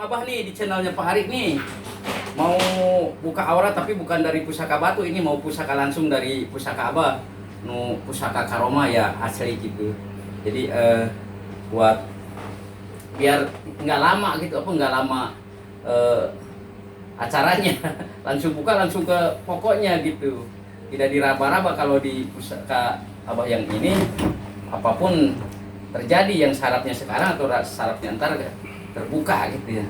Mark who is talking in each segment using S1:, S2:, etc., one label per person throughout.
S1: Abah nih di channelnya Pak Arik nih. Mau buka aura tapi bukan dari pusaka batu, ini mau pusaka langsung dari pusaka Abah. Pusaka karoma ya asli gitu. Jadi buat biar nggak lama gitu, nggak lama acaranya. Langsung buka langsung ke pokoknya gitu. Tidak diraba-raba kalau di pusaka Abah yang ini apapun terjadi yang syaratnya sekarang atau syaratnya ntar terbuka gitu ya.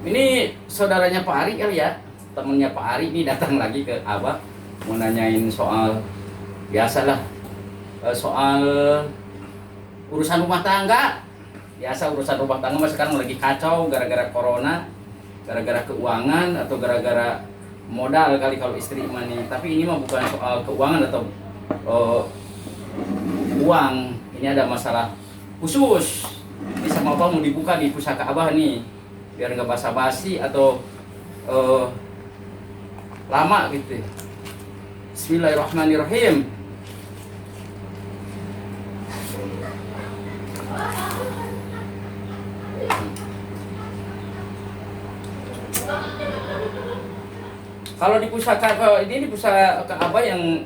S1: Ini saudaranya Pak Ari kali ya, temennya Pak Ari ini datang lagi ke Abah mau nanyain soal biasalah, soal urusan rumah tangga. Biasa urusan rumah tangga mas sekarang lagi kacau gara-gara corona, gara-gara keuangan atau gara-gara modal kali kalau istri nih. Tapi ini mah bukan soal keuangan atau uang, ini ada masalah khusus. Ini sama apa mau dibuka di pusaka Abah nih, biar nggak basa-basi atau lama gitu. Bismillahirrahmanirrahim. Kalau di pusaka ini di pusaka Abah yang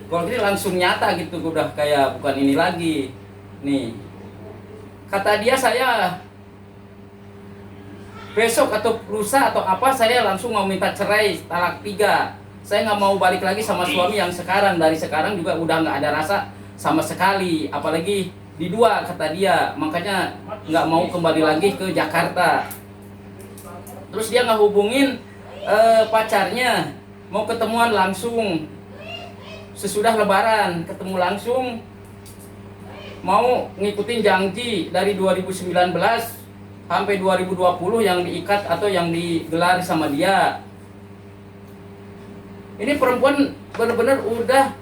S1: kalau ini langsung nyata gitu, udah kayak bukan ini lagi. Nih, kata dia saya besok atau lusa atau apa saya langsung mau minta cerai talak 3. Saya nggak mau balik lagi sama suami yang sekarang. Dari sekarang juga udah nggak ada rasa sama sekali. Apalagi di 2 kata dia. Makanya nggak mau kembali lagi ke Jakarta. Terus dia nggak hubungin pacarnya. Mau ketemuan langsung. Sesudah lebaran ketemu langsung. Mau ngikutin janji dari 2019 sampai 2020 yang diikat atau yang digelar sama dia. Ini perempuan benar-benar udah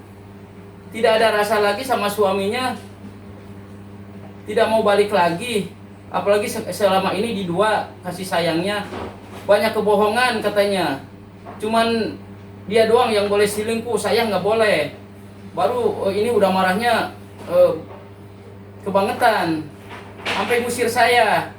S1: tidak ada rasa lagi sama suaminya, tidak mau balik lagi. Apalagi selama ini di 2 kasih sayangnya banyak kebohongan katanya. Cuman dia doang yang boleh selingkuh, saya nggak boleh. Baru ini udah marahnya kebangetan, sampai ngusir saya.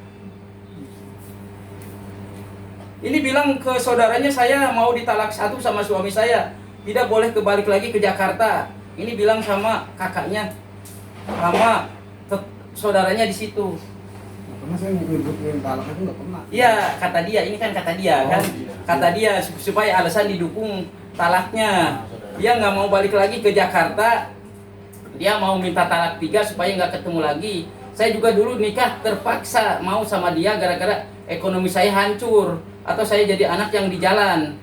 S1: Ini bilang ke saudaranya saya mau ditalak 1 sama suami saya, tidak boleh kebalik lagi ke Jakarta. Ini bilang sama kakaknya, sama saudaranya di situ.
S2: Pernah saya ngebutin talak itu nggak pernah.
S1: Iya, kata dia, ini kan kata dia kan,
S2: iya.
S1: kata dia supaya alasan didukung talaknya. Dia nggak mau balik lagi ke Jakarta, dia mau minta talak 3 supaya nggak ketemu lagi. Saya juga dulu nikah terpaksa mau sama dia gara-gara ekonomi saya hancur atau saya jadi anak yang di jalan.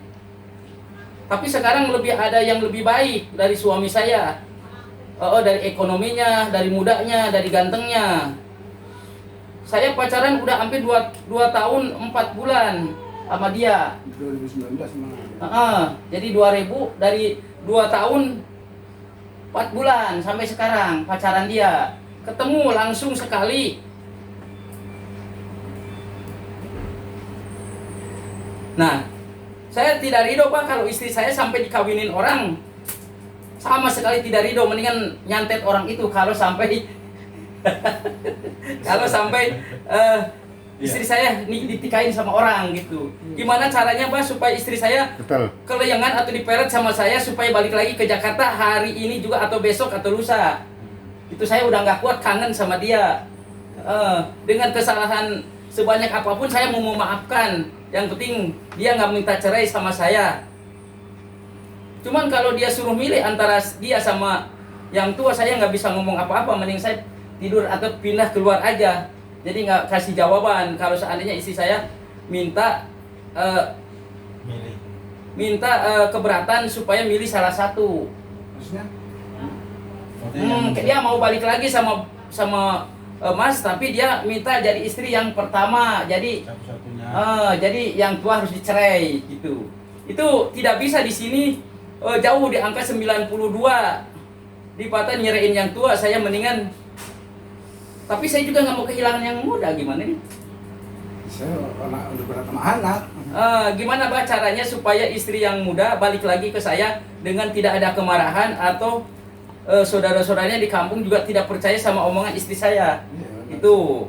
S1: Tapi sekarang lebih ada yang lebih baik dari suami saya. Dari ekonominya, dari mudanya, dari gantengnya. Saya pacaran udah hampir 2 tahun 4 bulan sama dia.
S2: 2019 mana?
S1: Jadi 2000 dari 2 tahun 4 bulan sampai sekarang pacaran dia. Ketemu langsung sekali. Nah, saya tidak ridho Pak kalau istri saya sampai dikawinin orang. Sama sekali tidak ridho, mendingan nyantet orang itu kalau sampai kalau sampai istri saya ditikain sama orang gitu. Gimana caranya Pak supaya istri saya kelayangan atau diperet sama saya supaya balik lagi ke Jakarta hari ini juga atau besok atau lusa. Itu saya udah nggak kuat, kangen sama dia. Dengan kesalahan sebanyak apapun saya mau memaafkan. Yang penting dia nggak minta cerai sama saya. Cuman kalau dia suruh milih antara dia sama yang tua, saya nggak bisa ngomong apa-apa. Mending saya tidur atau pindah keluar aja. Jadi nggak kasih jawaban. Kalau seandainya istri saya minta keberatan supaya milih salah satu.
S2: Maksudnya?
S1: Dia mau balik lagi sama Mas, tapi dia minta jadi istri yang pertama. Jadi jadi yang tua harus dicerai gitu. Itu tidak bisa di sini, jauh di angka 92. Dipatah nyerain yang tua, saya mendingan. Tapi saya juga nggak mau kehilangan yang muda, gimana nih?
S2: Saya udah berat sama anak.
S1: Gimana Pak caranya supaya istri yang muda balik lagi ke saya dengan tidak ada kemarahan atau saudara-saudaranya di kampung juga tidak percaya sama omongan istri saya.
S2: Iya,
S1: Itu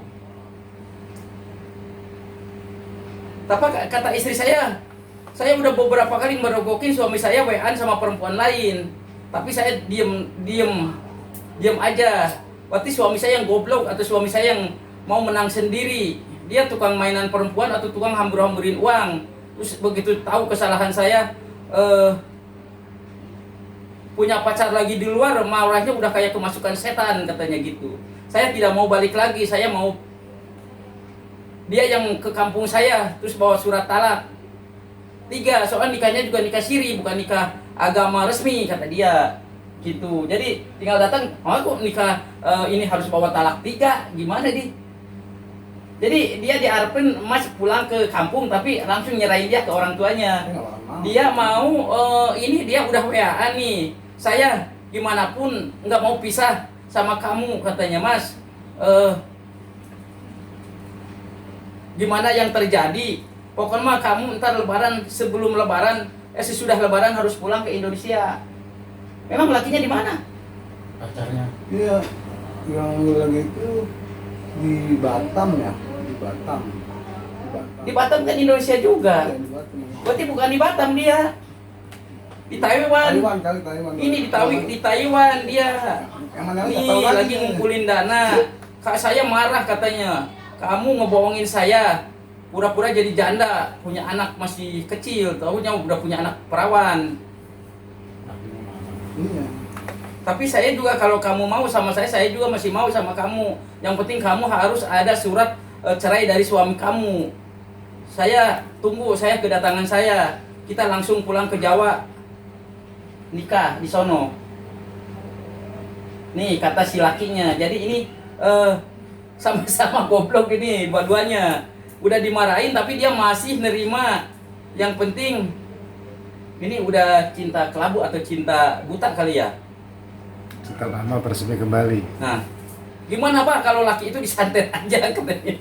S1: Tapi kata istri saya udah beberapa kali merogokin suami saya WA sama perempuan lain. Tapi saya diem aja. Berarti suami saya yang goblok atau suami saya yang mau menang sendiri. Dia tukang mainan perempuan atau tukang hambur-hamburin uang. Terus begitu tahu kesalahan saya, punya pacar lagi di luar, marahnya udah kayak kemasukan setan katanya gitu. Saya tidak mau balik lagi, saya mau dia yang ke kampung saya, terus bawa surat talak. 3, soalnya nikahnya juga nikah siri, bukan nikah agama resmi kata dia. Gitu. Jadi tinggal datang, kok nikah ini harus bawa talak 3, gimana di? Jadi dia diharapin Mas pulang ke kampung tapi langsung nyerahin dia ke orang tuanya. Dia mau ini dia udah WA nih. Saya gimana pun nggak mau pisah sama kamu katanya Mas. Gimana yang terjadi? Pokoknya kamu ntar lebaran, sebelum lebaran, sesudah lebaran harus pulang ke Indonesia. Memang lakinya di mana?
S3: Pacarnya.
S2: Iya, yang lagi itu di Batam ya, di Batam.
S1: Di Batam kan Indonesia juga.
S2: Iya, di Batam.
S1: Berarti bukan di Batam dia. Di Taiwan.
S2: Taiwan.
S1: Ini di Taiwan dia.
S2: Yang mana lagi?
S1: Nih lagi ngumpulin dana. Kak saya marah katanya. Kamu ngebohongin saya. Pura-pura jadi janda, punya anak masih kecil, tahunya udah punya anak perawan.
S2: Iya.
S1: Tapi saya juga kalau kamu mau sama saya juga masih mau sama kamu. Yang penting kamu harus ada surat cerai dari suami kamu. Saya tunggu, saya kedatangan saya. Kita langsung pulang ke Jawa. Nikah di sono. Nih kata si lakinya. Jadi ini sama-sama goblok ini dua-duanya. Udah dimarahin tapi dia masih nerima. Yang penting ini udah cinta kelabu atau cinta buta kali ya.
S4: Cinta lama bersemi kembali.
S1: Nah, gimana Pak kalau laki itu disantet aja katanya.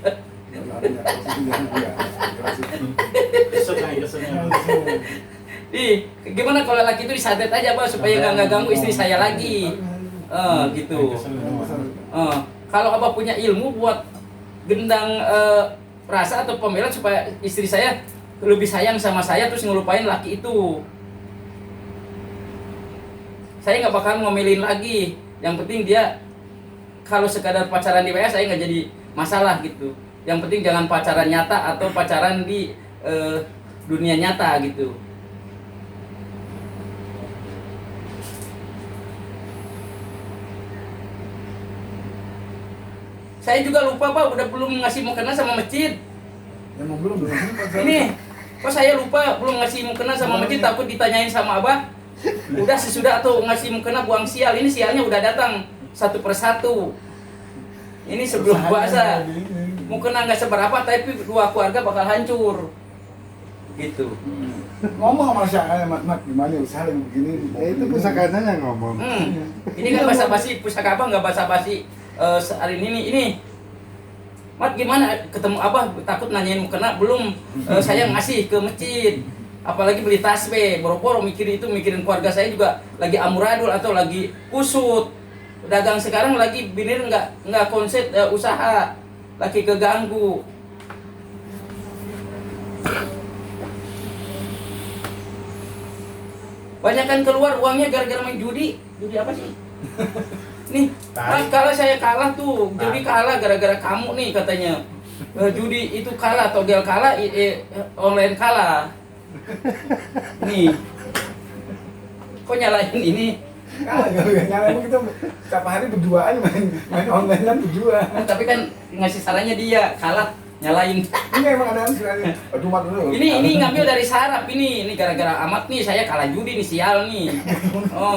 S1: Gimana kalau laki itu disantet aja Pak supaya nggak ganggu istri saya lagi. Gitu. Kalau Abah punya ilmu buat gendang rasa atau pembelaan supaya istri saya lebih sayang sama saya terus ngelupain laki itu, saya nggak bakal ngomelin lagi. Yang penting dia kalau sekadar pacaran di WA saya nggak jadi masalah gitu. Yang penting jangan pacaran nyata atau pacaran di dunia nyata gitu. Saya juga lupa Pak, udah belum ngasih mukena sama masjid.
S2: Emang belum sempat.
S1: Ini, kok saya lupa belum ngasih mukena sama masjid, takut ditanyain sama Abah. Udah sesudah atau ngasih mukena buang sial, ini sialnya udah datang satu persatu. Ini sebelum puasa. Mukena nggak seberapa, tapi 2 keluarga bakal hancur. Gitu.
S2: Ngomong sama saya, Mat, gimana usaha yang begini?
S4: Itu pusakanya yang ngomong.
S1: Ini kan basa-basi, pusaka apa nggak basa-basi. Hari ini Mat gimana ketemu Abah takut nanyain mukena belum. Saya ngasih ke masjid, apalagi beli tasbih boro-boro mikirin keluarga saya juga lagi amburadul atau lagi kusut dagang sekarang, lagi binir nggak konsep usaha, lagi keganggu. Banyak kan keluar uangnya gara-gara main judi apa sih? Nih, kalau saya kalah tuh, judi kalah gara-gara kamu nih katanya. Judi itu kalah, togel kalah, online kalah. Nih, kok nyalain ini?
S2: Nyalain kita setiap hari berduaan main online kan berdua.
S1: Tapi kan ngasih sarannya dia kalah nyalain.
S2: Ini emang ada sekali. Aduh Mat dulu.
S1: Ini ngambil dari sarap ini gara-gara amat nih saya kalah judi nih, sial nih.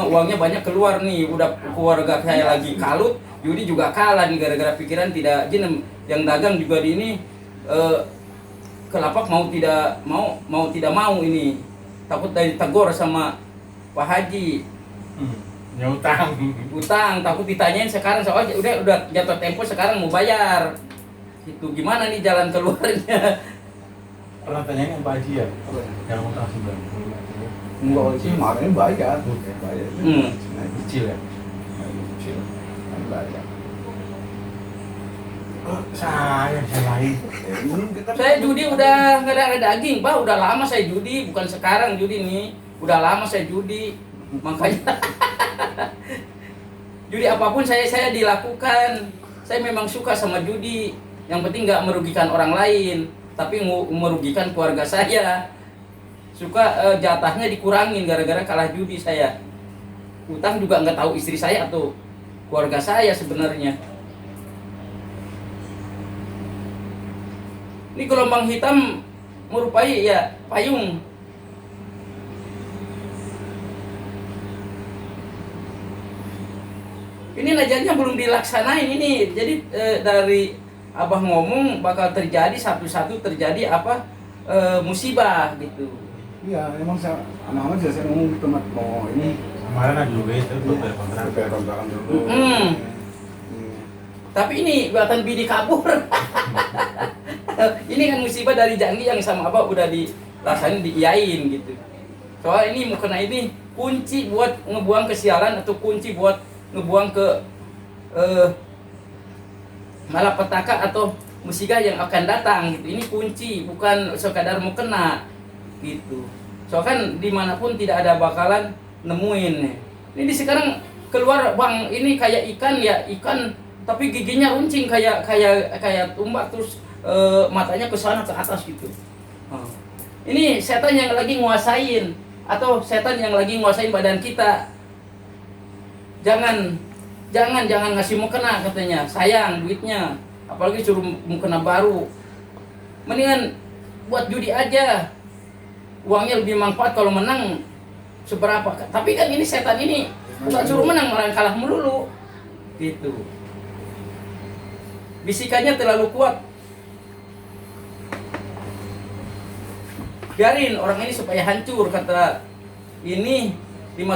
S1: Uangnya banyak keluar nih, udah keluarga saya lagi kalut, judi juga kalah nih gara-gara pikiran tidak jenem. Yang dagang juga di ini kelapak mau tidak mau ini, takut ditegur sama Pak Haji. Utang takut ditanyain sekarang soalnya udah jatuh tempo sekarang mau bayar. Itu gimana nih jalan keluarnya?
S3: Pernah tanyain yang Pak Haji ya? Yang utang 90.
S2: Enggak sih, kemarin bayar.
S3: Kecil ya?
S2: Kecil. Bayar.
S3: Saya lain.
S2: Ini kita
S1: Saya judi udah nggak ada daging, Pak. Udah lama saya judi, bukan sekarang judi nih. Udah lama saya judi, makanya judi apapun saya dilakukan. Saya memang suka sama judi. Yang penting nggak merugikan orang lain, tapi merugikan keluarga saya. Suka jatahnya dikurangin gara-gara kalah judi saya. Utang juga nggak tahu istri saya atau keluarga saya sebenarnya. Ini gelombang hitam merupai ya payung. Ini najannya belum dilaksanain ini. Jadi dari Abah ngomong bakal terjadi satu-satu terjadi apa musibah gitu.
S2: iya emang saya anak-anak juga saya ngomong gitu mat mau ini
S3: Kemarin ada juga itu belum bayar kontrak.
S2: bayar kontrakan dulu.
S1: Tapi ini buatan bini kabur. Ini kan musibah dari janji yang sama Abah udah dilaksanain diiyain gitu. Soal ini mukena ini kunci buat ngebuang kesialan atau kunci buat ngebuang ke malapetaka atau musibah yang akan datang gitu. Ini kunci, bukan sekadar mau kena gitu. Soalnya kan dimanapun tidak ada bakalan nemuin. Ini sekarang keluar bang ini kayak ikan ya ikan, tapi giginya runcing kayak tumbak terus matanya ke sana ke atas gitu. Ini setan yang lagi nguasain atau setan yang lagi nguasain badan kita. Jangan ngasih mukena katanya, sayang duitnya, apalagi suruh mukena baru. Mendingan buat judi aja, uangnya lebih manfaat kalau menang seberapa. Tapi kan ini setan ini bukan suruh menang malah kalah melulu, gitu. Bisikannya terlalu kuat. Biarin orang ini supaya hancur, kata ini 5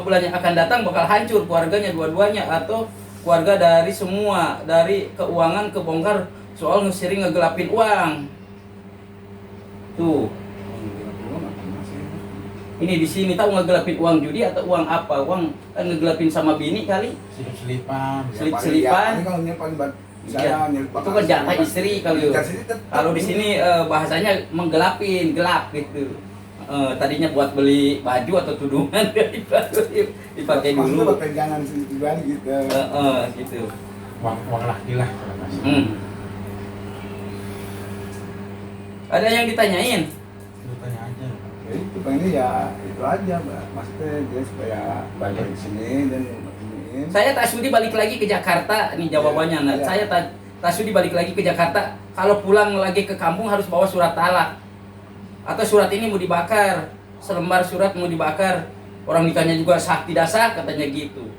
S1: bulan yang akan datang bakal hancur keluarganya dua-duanya atau keluarga dari semua, dari keuangan kebongkar soal sering ngegelapin uang. Tuh. Ini di sini tahu ngegelapin uang judi atau uang apa? Uang ngegelapin sama bini kali?
S3: Selip-selipan.
S1: Selip-selipan.
S2: Ini kalau nyimpan buat
S1: Iya. Itu kan jatah istri kalau di sini bahasanya menggelapin, gelap gitu. Tadinya buat beli baju atau tudungan dipakai dulu.
S2: pegangan juga gitu.
S1: Gitu.
S3: Uang laki lah kalau masih.
S1: Ada yang ditanyain?
S3: Lu tanya aja.
S2: Ya itu pengennya ya itu aja mbak. Maksudnya dia supaya balik ke sini dan iniin.
S1: Saya tak sudi balik lagi ke Jakarta. Nih jawabannya. Nah, saya tak sudi balik lagi ke Jakarta. Kalau pulang lagi ke kampung harus bawa surat talak. Atau surat ini mau dibakar. Selembar surat mau dibakar. Orang nikahnya juga sah tidak sah katanya gitu.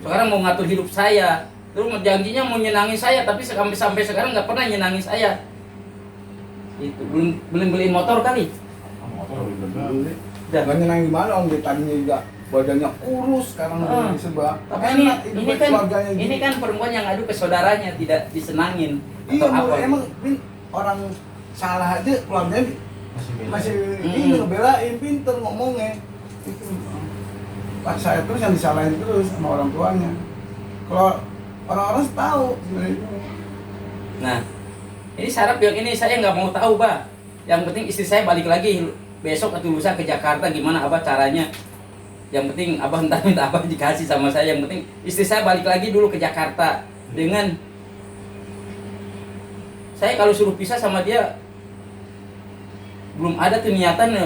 S1: Sekarang mau ngatur hidup saya. Terus janjinya mau nyenangin saya, tapi sampai sekarang nggak pernah nyenangin saya. Itu belum beliin motor kali.
S3: Motor
S2: Beli.
S1: Dah.
S2: Gak nyenang gimana om dia tadinya juga badannya kurus sekarang udah disebab.
S1: Tapi ini kan perempuan yang adu ke saudaranya tidak disenangin
S2: Iya
S1: atau apa?
S2: emang orang salah aja keluarganya masih
S1: Hmm.
S2: ini ngebelain pinter ngomongnya. Itu pas saya terus yang disalahin terus sama orang tuanya. Kalau orang-orang tahu sebenarnya itu.
S1: Nah, ini syarat yang ini saya nggak mau tahu, Pak. Yang penting istri saya balik lagi besok atau lusa ke Jakarta, gimana Abah caranya. Yang penting Abah entah minta apa dikasih sama saya. Yang penting istri saya balik lagi dulu ke Jakarta. Dengan saya kalau suruh pisah sama dia belum ada tuh niatan,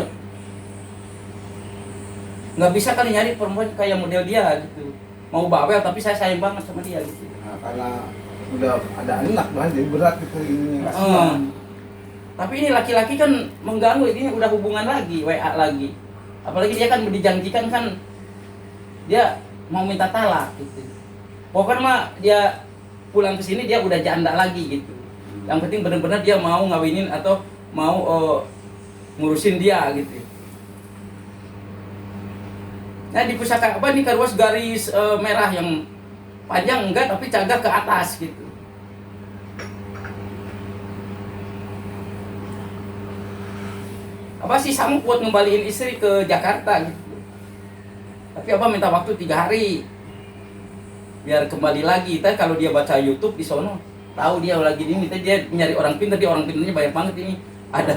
S1: nggak bisa kali nyari perempuan kayak model dia gitu. Mau bawel tapi saya sayang banget sama dia gitu.
S2: Nah, karena udah ada anak lah jadi berat itu ini.
S1: Tapi ini laki-laki kan mengganggu, ini udah hubungan lagi, WA lagi. Apalagi dia kan dijanjikan kan dia mau minta talak gitu. Pokoknya mah dia pulang ke sini dia udah janda lagi gitu. Yang penting benar-benar dia mau ngawinin atau mau ngurusin dia gitu. Nah di pusaka apa nih karuas garis merah yang panjang enggak tapi cagak ke atas gitu. Apa sih Samu buat ngembaliin istri ke Jakarta gitu. Tapi apa minta waktu 3 hari biar kembali lagi. Tapi kalau dia baca YouTube di sono tahu dia lagi ini, dia nyari orang pintar, dia orang pintarnya banyak banget ini. Ada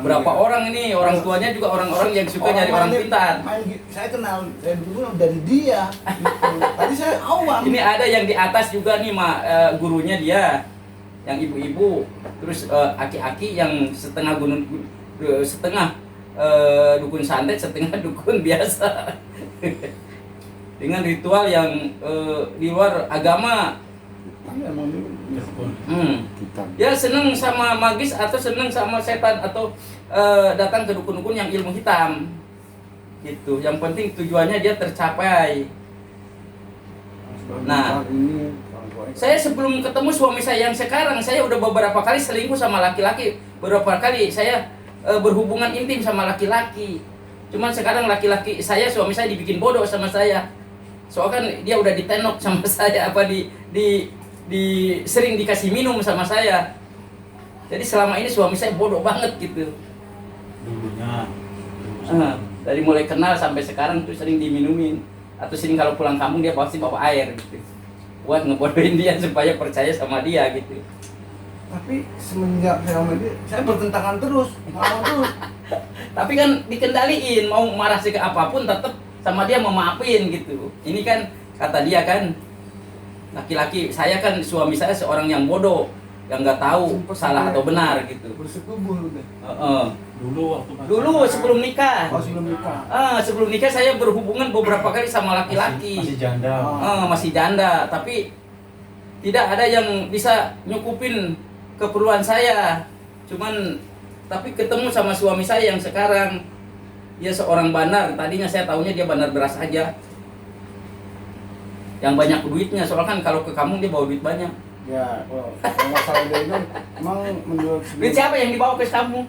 S1: berapa orang ini, orang tuanya juga orang-orang yang suka nyari orang pintar.
S2: Saya kenal, saya dulu dari dia. Gitu. Tadi saya awam.
S1: Ini ada yang di atas juga nih, gurunya dia, yang ibu-ibu, terus aki-aki yang setengah gunung, setengah dukun santet, setengah dukun biasa. Dengan ritual yang di luar agama. Ya seneng sama magis atau seneng sama setan atau datang ke dukun-dukun yang ilmu hitam gitu. Yang penting tujuannya dia tercapai. Nah, saya sebelum ketemu suami saya yang sekarang, saya udah beberapa kali selingkuh sama laki-laki. Beberapa kali saya berhubungan intim sama laki-laki. Cuman sekarang laki-laki saya, suami saya dibikin bodoh sama saya. Soalnya kan dia udah ditenok sama saya, apa sering dikasih minum sama saya. Jadi selama ini suami saya bodoh banget gitu.
S3: Dulunya.
S1: Dari mulai kenal sampai sekarang tuh sering diminumin. Atau sering kalau pulang kampung dia pasti bawa air gitu. Buat ngebodohin dia supaya percaya sama dia gitu.
S2: Tapi semenjak saya sama dia, saya bertentangan terus, mau terus.
S1: Tapi kan dikendaliin, mau marah sih ke apapun tetap sama dia memaafin gitu. Ini kan kata dia kan, laki-laki, saya kan suami saya seorang yang bodoh, yang nggak tahu salah atau benar gitu.
S2: Bersetubuh udah.
S1: Dulu sebelum nikah.
S2: Oh, sebelum nikah.
S1: Sebelum nikah saya berhubungan beberapa kali sama laki-laki.
S3: Masih janda.
S1: Masih janda, tapi tidak ada yang bisa nyukupin keperluan saya. Cuman tapi ketemu sama suami saya yang sekarang, dia seorang bandar. Tadinya saya tahunya dia bandar beras aja, yang banyak duitnya. Soalnya kan kalau ke kampung dia bawa duit banyak.
S2: Ya, kalau masalah dia itu emang menjual
S1: Duit siapa yang dibawa ke kampung?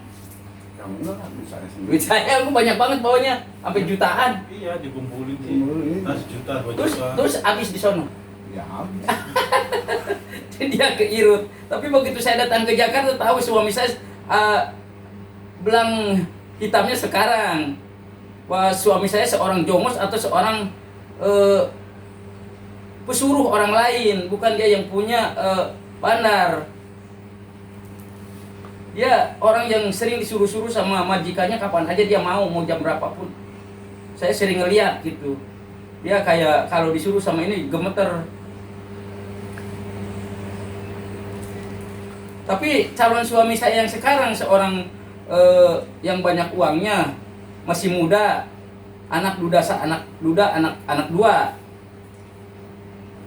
S2: Kamu lah, misalnya sendiri.
S1: Duit saya, aku banyak banget bawanya, sampai jutaan.
S3: Iya, dikumpulin sih.
S2: Kumpulin.
S3: Nah, sejuta, 2 juta.
S1: Terus habis di sono.
S2: Ya habis.
S1: Dia keirut. Tapi begitu saya datang ke Jakarta, tahu suami saya belang hitamnya sekarang. Wah, suami saya seorang jongos atau seorang pesuruh orang lain, bukan dia yang punya bandar. Dia orang yang sering disuruh-suruh sama majikannya kapan aja dia mau jam berapapun. Saya sering ngeliat gitu. Dia kayak kalau disuruh sama ini gemeter. Tapi calon suami saya yang sekarang seorang yang banyak uangnya, masih muda, anak duda, anak dua.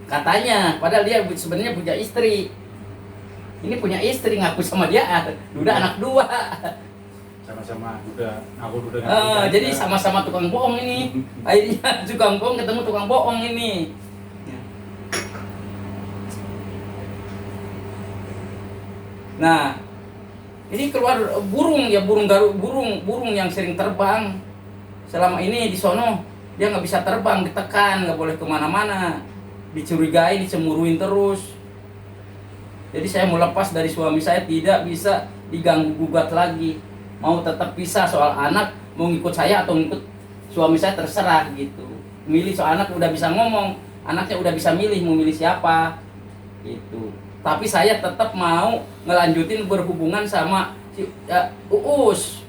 S1: Katanya, padahal dia sebenarnya punya istri. Ini punya istri, ngaku sama dia, duda anak dua.
S3: Sama-sama duda, aku duda.
S1: Jadi sama-sama tukang bohong ini. Akhirnya tukang bohong ketemu tukang bohong ini. Nah, ini keluar burung ya, burung yang sering terbang. Selama ini di sono dia nggak bisa terbang, ditekan, nggak boleh kemana-mana, dicurigai, dicemuruin terus. Jadi saya mau lepas dari suami saya, tidak bisa diganggu gugat lagi. Mau tetap pisah soal anak, mau ngikut saya atau ngikut suami saya terserah gitu. Milih soal anak udah bisa ngomong, anaknya udah bisa milih mau milih siapa gitu. Tapi saya tetap mau ngelanjutin berhubungan sama si Uus.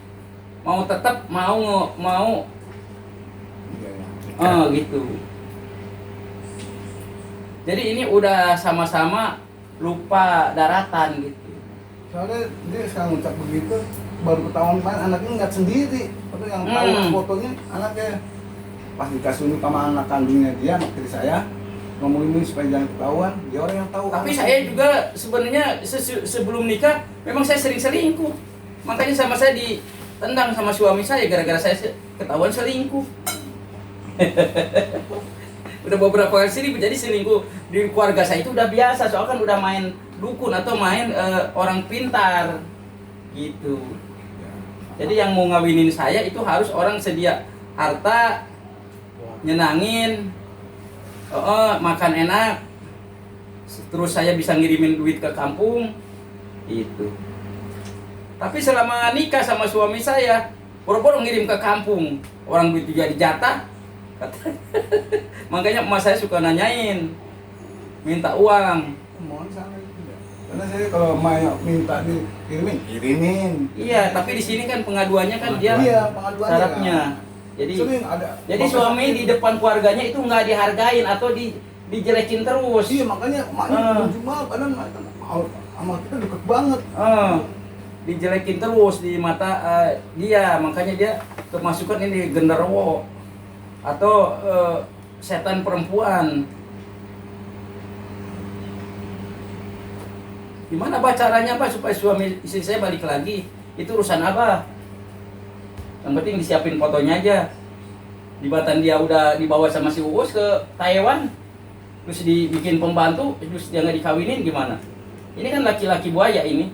S1: Mau tetap mau gitu. Jadi ini udah sama-sama lupa daratan gitu.
S2: Soalnya dia sekarang ngucap begitu, baru ketahuan kemarin anaknya nggak sendiri. Tapi yang tahu fotonya anaknya pas dikasih unjuk sama anak kandungnya dia, anak istri saya, ngomongin supaya jangan ketahuan, dia orang yang tahu.
S1: Tapi saya juga sebenarnya sebelum nikah memang saya sering selingkuh. Makanya sama saya ditendang sama suami saya gara-gara saya ketahuan selingkuh. Udah beberapa kali sini jadi selingkuh di keluarga saya itu udah biasa, soalnya kan udah main dukun atau main orang pintar gitu. Jadi yang mau ngawinin saya itu harus orang sedia harta, nyenangin, makan enak, terus saya bisa ngirimin duit ke kampung itu. Tapi selama nikah sama suami saya, boro-boro ngirim ke kampung, orang duit juga dijatah. Makanya emak saya suka nanyain, minta uang.
S2: Mohon sana juga. Karena saya kalau mau minta kirimin.
S1: Iya, tapi di sini kan pengaduannya kan dia
S2: Iya, pengaduannya.
S1: syaratnya. Jadi
S2: Sering ada.
S1: jadi suami di depan keluarganya itu nggak dihargain atau dijelekin terus.
S2: Iya, makanya maknya cuma padahal sama kita deket banget.
S1: Dijelekin terus di mata dia, makanya dia kemasukan ini genderuwo atau setan perempuan. Gimana Pak caranya Pak supaya suami istri saya balik lagi? Itu urusan apa? Yang penting disiapin fotonya aja. Di Batan dia udah dibawa sama si Uus ke Taiwan, terus dibikin pembantu, terus dia nggak dikawinin gimana? Ini kan laki-laki buaya ini,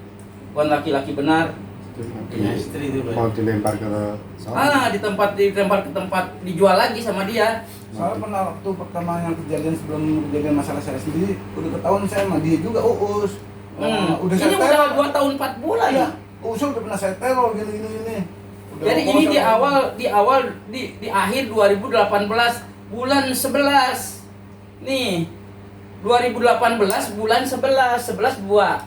S1: bukan laki-laki benar.
S3: Punya istri itu, Pak.
S4: Mau dilempar ke sana.
S1: Dilempar ke tempat dijual lagi sama dia.
S2: Soalnya pernah waktu pertama yang kejadian sebelum kejadian masalah saya sendiri, udah ketahuan saya sama dia juga Uus.
S1: Ini
S2: saya
S1: udah 2 tahun 4 bulan.
S2: Iya, Uus udah pernah saya teror gini.
S1: Jadi ini di akhir 2018 bulan 11. Nih. 2018 bulan 11 buah.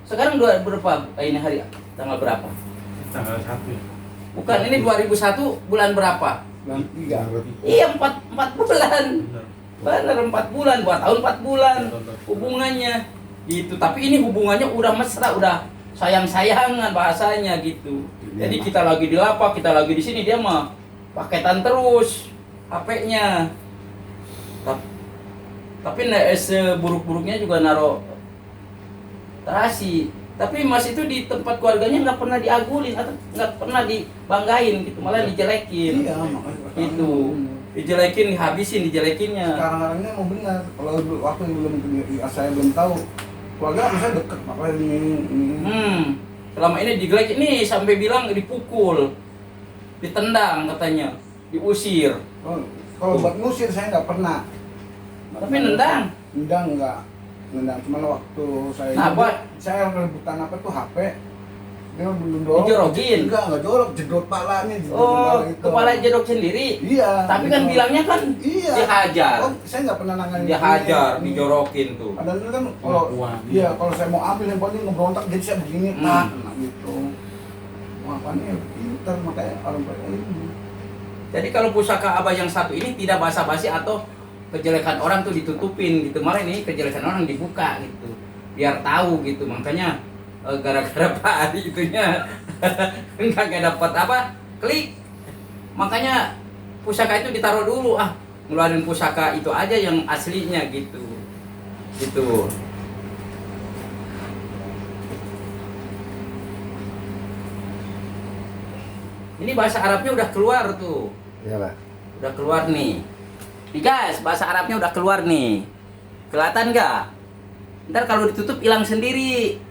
S1: Sekarang berapa? Ini hari tanggal berapa?
S3: Tanggal 1 ya.
S1: Bukan, ini 2001 bulan berapa?
S2: Bulan 3.
S1: Iya, 4 bulan. Benar 4 bulan, 2 tahun 4 bulan hubungannya. Gitu. Tapi ini hubungannya udah mesra, udah sayang-sayangan bahasanya gitu. Jadi kita lagi di lapak, kita lagi di sini, dia mah paketan terus HP-nya. Tapi seburuk-buruknya juga naro terasi. Tapi Mas itu di tempat keluarganya nggak pernah diagulin atau nggak pernah dibanggain gitu, malah dijelekin.
S2: Iya, makanya
S1: Itu dijelekin, dihabisin, dijelekinnya.
S2: Sekarang ini mau benar. Kalau waktu belum saya belum tahu. Keluarga saya deket, makanya ini.
S1: Selama ini dijelekin nih sampai bilang dipukul, ditendang katanya, diusir.
S2: Kalau buat ngusir saya nggak pernah.
S1: Tapi nendang.
S2: Nendang cuma waktu saya saya rebutan apa tuh HP, dia belum dorong.
S1: Dijorokin?
S2: Enggak jorok, jedot palanya.
S1: Kepala jedok sendiri.
S2: Iya.
S1: Tapi kan bilangnya kan
S2: iya.
S1: Dihajar.
S2: Saya nggak pernah nanganin.
S1: Dihajar, dijorokin tuh.
S2: Padahal itu kan kalau saya mau ambil handphonenya ngebrontak jadi saya begini, gitu. Makanya pintar, makanya orang ini.
S1: Jadi kalau pusaka abah yang satu ini tidak basa-basi atau kejelekan orang tuh ditutupin gitu, malah ini kejelekan orang dibuka gitu, biar tahu gitu. Makanya gara-gara Pak Adi itunya nggak dapat klik, makanya pusaka itu ditaruh dulu, ngeluarin pusaka itu aja yang aslinya gitu. Ini bahasa Arabnya udah keluar tuh.
S4: Iya, Pak.
S1: Udah keluar nih. Nih guys, bahasa Arabnya udah keluar nih. Kelihatan nggak? Ntar kalau ditutup hilang sendiri.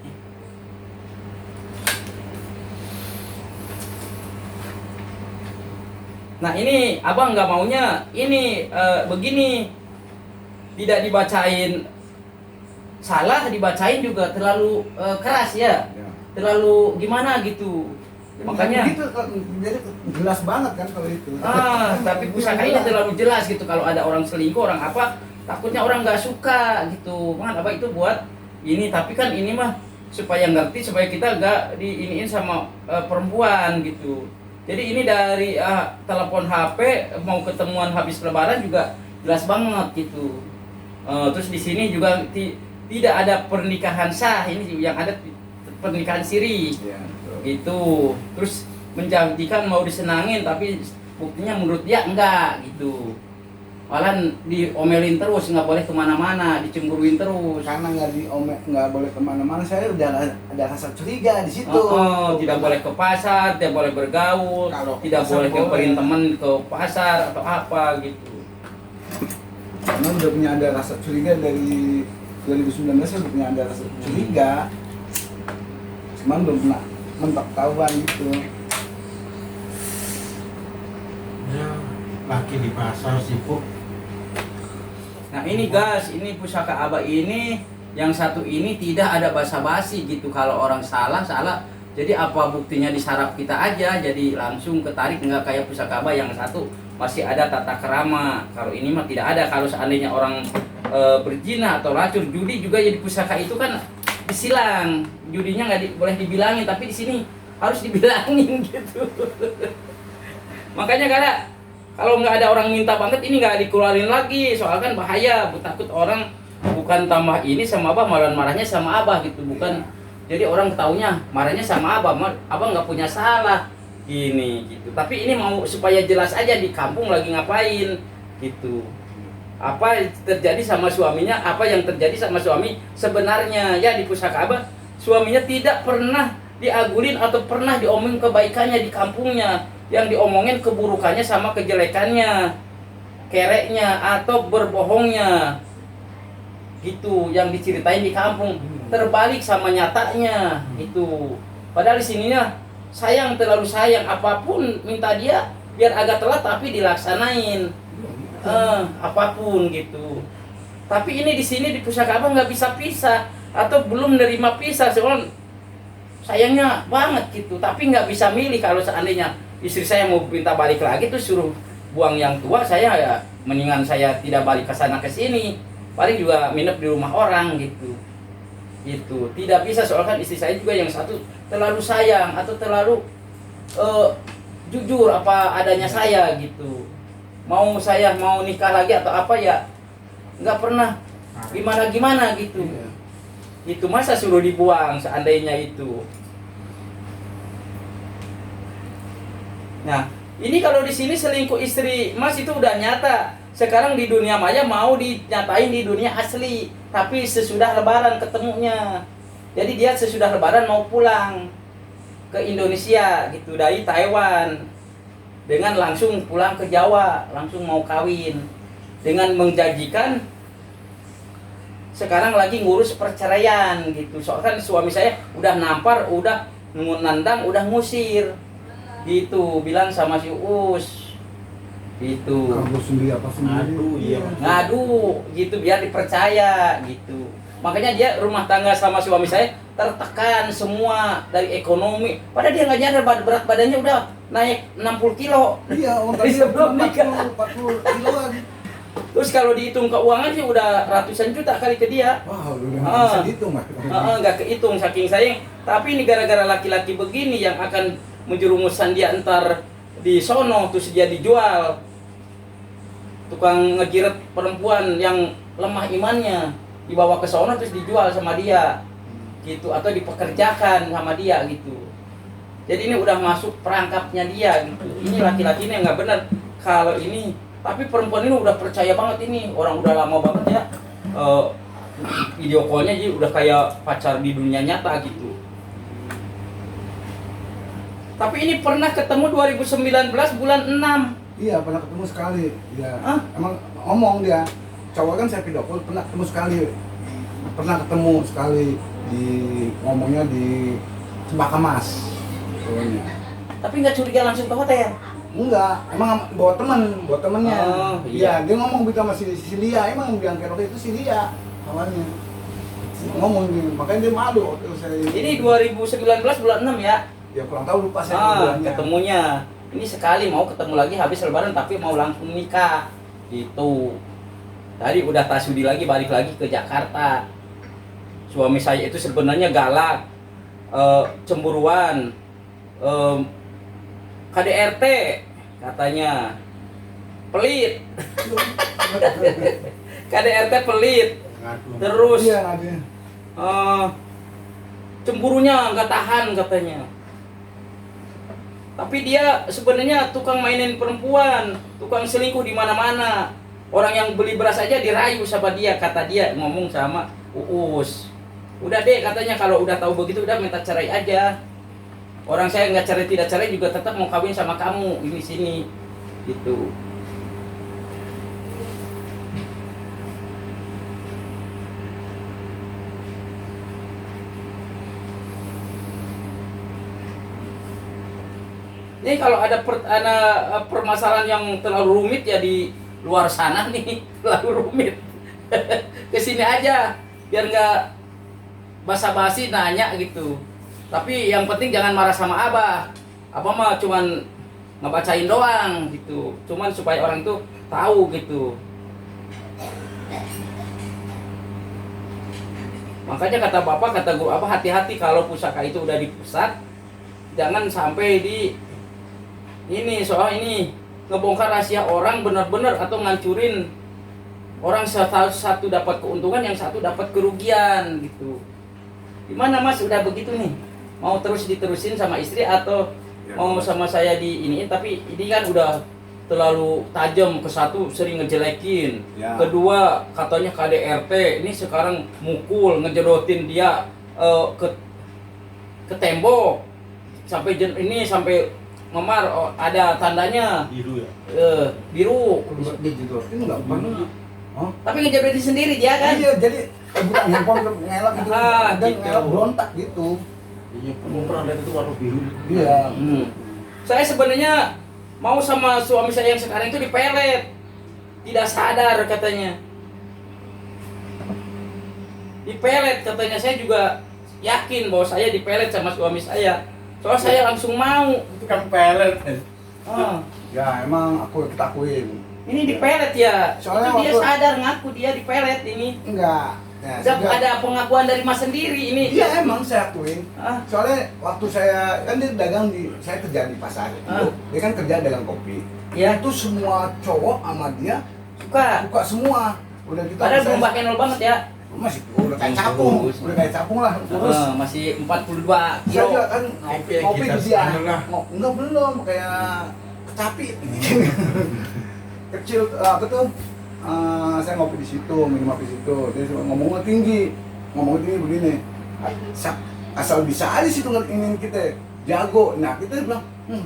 S1: Nah ini abang nggak maunya ini begini, tidak dibacain salah, dibacain juga terlalu keras ya, terlalu gimana gitu. Makanya
S2: gitu, jadi jelas banget kan kalau itu.
S1: Tapi pusaka ini terlalu jelas gitu. Kalau ada orang selingkuh, orang apa, takutnya orang nggak suka gitu. Kan apa itu buat ini, tapi kan ini mah supaya ngerti, supaya kita nggak diiniin sama perempuan gitu. Jadi ini dari telepon HP mau ketemuan habis lebaran juga jelas banget gitu. Terus di sini juga tidak ada pernikahan sah, ini yang ada pernikahan siri.
S2: Ya,
S1: gitu. Terus menjanjikan mau disenangin tapi buktinya menurut dia enggak gitu, malah diomelin terus, nggak boleh kemana-mana, dicemburuin terus.
S2: Karena nggak boleh kemana-mana, saya udah ada rasa curiga di situ.
S1: Tidak boleh ke pasar, tidak boleh bergaul, tidak boleh nyamperin temen ke pasar atau apa gitu.
S2: Karena udah punya ada rasa curiga dari 2019, saya udah punya ada rasa curiga. Cuman belum pernah mentok tahuan gitu.
S3: Ya, laki di pasar sibuk.
S1: Nah ini guys, ini pusaka abah ini, yang satu ini tidak ada basa-basi gitu. Kalau orang salah. Jadi apa buktinya di saraf kita aja, jadi langsung ketarik, nggak kayak pusaka abah yang satu masih ada tata kerama. Kalau ini mah tidak ada. Kalau seandainya orang berzina atau racun, judi juga jadi pusaka itu kan disilang, judinya nggak boleh dibilangin, tapi di sini harus dibilangin gitu. Makanya kalau nggak ada orang minta banget ini nggak dikeluarin lagi, soalnya kan bahaya, takut orang bukan tambah ini sama abah malah marahnya sama abah gitu, bukan. Jadi orang taunya marahnya sama abah, abah nggak punya salah ini gitu. Tapi ini mau supaya jelas aja di kampung lagi ngapain gitu. Apa terjadi sama suaminya, apa yang terjadi sama suami sebenarnya ya di pusaka abah, suaminya tidak pernah diagulin atau pernah diomongin kebaikannya di kampungnya, yang diomongin keburukannya sama kejelekannya, kereknya atau berbohongnya gitu yang diceritain di kampung, terbalik sama nyatanya itu. Padahal di sininya sayang, terlalu sayang, apapun minta dia biar agak telat tapi dilaksanain, apapun gitu. Tapi ini di sini di pusaka abah nggak bisa pisah atau belum nerima pisah, soalnya sayangnya banget gitu. Tapi nggak bisa milih, kalau seandainya istri saya mau minta balik lagi tuh suruh buang yang tua, saya ya mendingan saya tidak balik ke sana ke sini, paling juga minum di rumah orang gitu. Gitu tidak bisa, soalnya kan istri saya juga yang satu terlalu sayang atau terlalu jujur apa adanya saya gitu. Mau saya mau nikah lagi atau apa ya nggak pernah gimana gitu. Itu masa suruh dibuang seandainya itu. Nah, ini kalau di sini selingkuh istri Mas itu udah nyata. Sekarang di dunia maya mau dinyatain di dunia asli, tapi sesudah lebaran ketemunya. Jadi dia sesudah lebaran mau pulang ke Indonesia gitu dari Taiwan, dengan langsung pulang ke Jawa, langsung mau kawin, dengan menjanjikan sekarang lagi ngurus perceraian gitu. Soalnya kan suami saya udah nampar, udah nandang, udah ngusir gitu, bilang sama si Uus gitu.
S2: Kamu sendiri apa sendiri?
S1: Ngadu gitu biar dipercaya gitu. Makanya dia rumah tangga sama suami saya tertekan semua dari ekonomi. Padahal dia nggak nyadar berat badannya udah naik 60 kilo.
S2: Iya,
S1: dari sebelum nikah.
S2: 40 kiloan.
S1: Terus kalau dihitung keuangan sih udah ratusan juta kali ke dia.
S2: Wah, udah nggak bisa dihitung Mas.
S1: Nggak kehitung saking sayang. Tapi ini gara-gara laki-laki begini yang akan menjerumuskan dia entar di sono, terus dia dijual. Tukang ngejiret perempuan yang lemah imannya, dibawa ke sono terus dijual sama dia gitu, atau dipekerjakan sama dia gitu. Jadi ini udah masuk perangkapnya dia gitu. Ini laki-laki ini yang nggak benar kalau ini. Tapi perempuan ini udah percaya banget, ini orang udah lama banget ya, video callnya jadi udah kayak pacar di dunia nyata gitu. Tapi ini pernah ketemu 2019 bulan 6.
S2: Iya, pernah ketemu sekali. Ya, emang ngomong dia. Cowok kan saya video call pernah ketemu sekali. Pernah ketemu sekali di ngomongnya di Cempaka Mas. Pokoknya.
S1: Tapi nggak curiga langsung ke hotel.
S2: Enggak, emang bawa temennya.
S1: Oh,
S2: iya. Dia ngomong gitu sama si Lia, emang bilang kayak itu si Lia awalnya. Ngomong gitu, makanya dia malu waktu saya.
S1: Ini 2019 bulan 6 ya.
S2: Ya kurang tahu, lupa saya bulannya.
S1: Ketemunya. Ini sekali mau ketemu lagi habis lebaran tapi mau langsung nikah. Gitu. Tadi udah tasudi lagi, balik lagi ke Jakarta. Suami saya itu sebenarnya galak, cemburuan, KDRT katanya, pelit. KDRT pelit. Terus cemburunya nggak tahan katanya. Tapi dia sebenarnya tukang mainin perempuan, tukang selingkuh di mana-mana. Orang yang beli beras aja dirayu sama dia, kata dia ngomong sama Uus. Udah deh katanya, kalau udah tahu begitu udah minta cerai aja. Orang saya nggak cerai tidak cerai juga tetap mau kawin sama kamu ini sini gitu. Ini kalau ada permasalahan yang terlalu rumit ya di luar sana nih, terlalu rumit. Kesini aja biar nggak basa-basi nanya gitu. Tapi yang penting jangan marah sama abah. Abah mah cuman ngebacain doang gitu. Cuman supaya orang tuh tahu gitu. Makanya kata bapak, kata guru apa, hati-hati kalau pusaka itu udah dipusat, jangan sampai di ini, soal ini ngebongkar rahasia orang benar-benar atau ngancurin orang, satu dapat keuntungan, yang satu dapat kerugian gitu. Gimana Mas, udah begitu nih, mau terus diterusin sama istri atau mau sama saya di ini? Tapi ini kan udah terlalu tajam, ke satu sering ngejelekin, kedua katanya KDRT, ini sekarang mukul, ngejedotin dia ke tembok sampai ini sampai memar, ada tandanya
S3: Biru ya.
S1: biru.
S2: Dijedotin nggak pernah. Oh.
S1: Tapi ngejedotin sendiri dia kan.
S2: Iya, jadi bukan handphone ngelak gitu, dan
S1: gitu.
S2: ngelak berontak gitu.
S3: Iya, kamu pernah lihat itu warna biru.
S2: Iya.
S1: Saya sebenarnya mau sama suami saya yang sekarang itu dipelet, tidak sadar katanya. Dipelet katanya, saya juga yakin bahwa saya dipelet sama suami saya. Soalnya saya langsung mau.
S3: Itu kan pelet.
S2: Ya emang kita akuin.
S1: Ini dipelet ya.
S2: Soalnya
S1: itu dia
S2: waktu-
S1: sadar ngaku dia dipelet ini.
S2: Enggak. Ya,
S1: Ada pengakuan dari Mas sendiri ini.
S2: Iya emang saya akuin.
S1: Ah.
S2: Soalnya waktu saya kan dia dagang saya kerja di pasar. Dia kan kerja dagang kopi.
S1: Ya.
S2: Itu semua cowok sama dia
S1: Suka.
S2: buka semua. Udah gitu.
S1: Padahal
S2: saya-
S1: belum pakai nol banget ya.
S2: masih udah kayak capung, udah kayak capung lah. Terus
S1: Masih 42
S2: saya
S1: kilo.
S2: juga kan
S3: Kopi yang
S2: kopi
S3: kita
S2: di dia.
S3: standar lah.
S2: Enggak belum kayak kecapi. Kecil apa tuh? Saya ngopi di situ, minum kopi di situ. Dia ngomongnya tinggi begini. Asal bisa aja situ ingin kita jago. Nah kita bilang,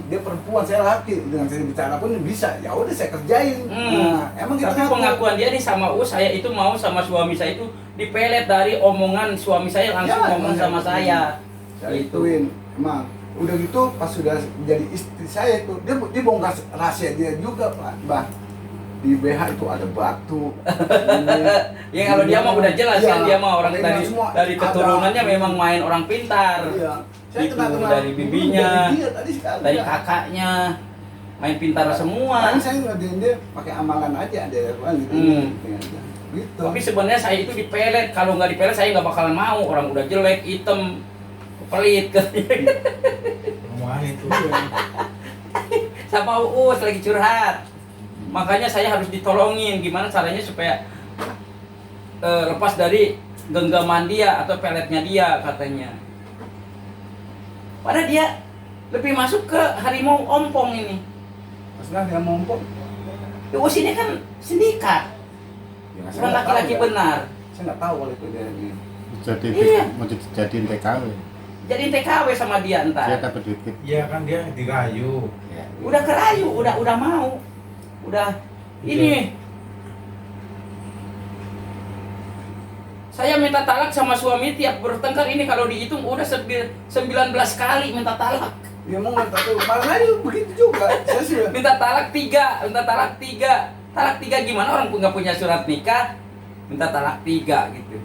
S2: dia perempuan, saya laki. Dengan saya bicara pun bisa. Ya udah saya kerjain. Nah emang kita
S1: Tapi pengakuan dia nih sama saya itu mau sama suami saya itu dipelet dari omongan suami saya langsung
S2: Ya,
S1: ngomong sama saya.
S2: Saya ituin, emang udah gitu pas sudah jadi istri saya itu dia bongkar rahasia dia juga Pak. Bah di BH itu ada batu.
S1: Ya kalau dia mah udah jelas kan, dia mah orang
S2: Pegang
S1: dari
S2: semua.
S1: keturunannya
S2: Ada-
S1: memang main orang pintar.
S2: Iya.
S1: Gitu,
S2: kenal
S1: dari bibinya,
S2: dari dia tadi sekali.
S1: dari
S2: Ya.
S1: kakaknya, main pintar semua.
S2: Makanya saya ngerjain dia pakai amalan aja ada kan gitu. Gitu.
S1: Tapi sebenarnya saya itu dipelet, kalau nggak dipelet saya nggak bakalan mau, orang udah jelek, hitam, pelit katanya.
S3: Omongan itu.
S1: Sama Uus lagi curhat. Makanya saya harus ditolongin gimana caranya supaya lepas dari genggaman dia atau peletnya dia katanya. Padahal dia lebih masuk ke harimau ompong ini.
S2: Maksudnya dia mompok.
S1: Uus ini kan sindikat,
S2: Ya, saya
S1: bukan
S2: nggak tahu,
S1: laki-laki
S2: ya.
S1: benar.
S2: Saya nggak tahu kalau itu dia ini.
S4: Jadi
S1: Iya.
S4: mau dijadiin TKW.
S1: Jadi TKW sama dia
S4: Dia
S1: entar.
S4: dapat duit.
S3: Iya kan dia dirayu.
S4: Ya.
S1: Udah kerayu, udah mau. Udah ini. Saya minta talak sama suami tiap bertengkar ini kalau dihitung udah 19 kali minta talak.
S2: Ya mau nggak tahu, malah aja begitu juga. Saya sudah
S1: Minta talak 3, minta talak 3. Talak 3 gimana, orang nggak punya surat nikah, minta talak 3 gitu.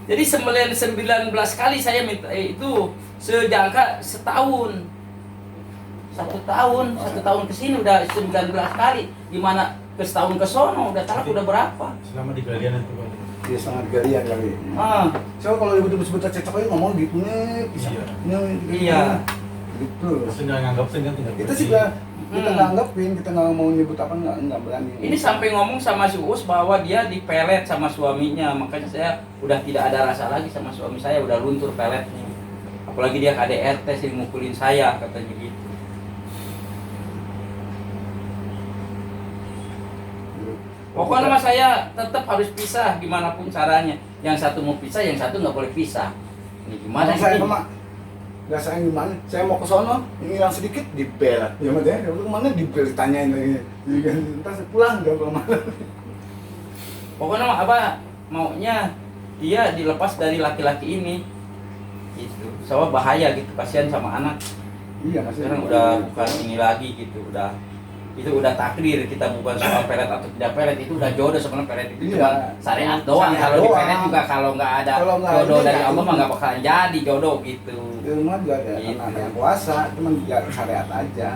S1: Jadi 19 kali saya minta itu sejangka setahun. 1 tahun ke sini udah 19 kali. Gimana ke setahun ke sono udah talak udah berapa?
S3: Selama di galian itu kan.
S2: dia sangat galian kali.
S1: Ah,
S2: So kalau ibu sebut cecok aja ngomong gitu nih, bisa.
S3: Iya.
S1: Iya.
S2: Gitu.
S3: Terus tinggal nganggap kan tinggal
S2: Kita
S3: pergi.
S2: sih kita nganggapin, kita nggak mau nyebut apa nggak berani.
S1: ini sampai ngomong sama si Uus bahwa dia dipelet sama suaminya, makanya saya udah tidak ada rasa lagi sama suami saya, udah luntur peletnya. Apalagi dia KDRT sering mukulin saya katanya gitu. Pokoknya mas saya tetap harus pisah gimana pun caranya. Yang satu mau pisah, yang satu nggak boleh pisah. Ini gimana
S2: Saya
S1: ini?
S2: kemana? Nggak sayang gimana? Saya mau ke sono, ini hilang sedikit dibel. Ya mas ya, lu kemana dibel ditanyain lagi. Jadi kan ntar pulang nggak kemana.
S1: Pokoknya mah apa maunya dia dilepas dari laki-laki ini. Gitu. Soalnya bahaya gitu, kasihan sama anak.
S2: Iya mas.
S1: Sekarang udah bukan ini lagi gitu, itu udah takdir, kita bukan soal pelet atau tidak pelet, itu udah jodoh. Sebenarnya pelet itu
S2: Iya.
S1: cuma syariat doang.
S2: Syariat
S1: Kalau di pelet
S2: doang.
S1: juga kalau nggak ada
S2: Kalau nggak
S1: jodoh
S2: ada,
S1: dari
S2: ya
S1: Allah mah
S2: ini.
S1: nggak bakalan jadi jodoh gitu.
S2: Di rumah juga ada
S1: Gitu.
S2: anak yang puasa, cuman ya syariat aja.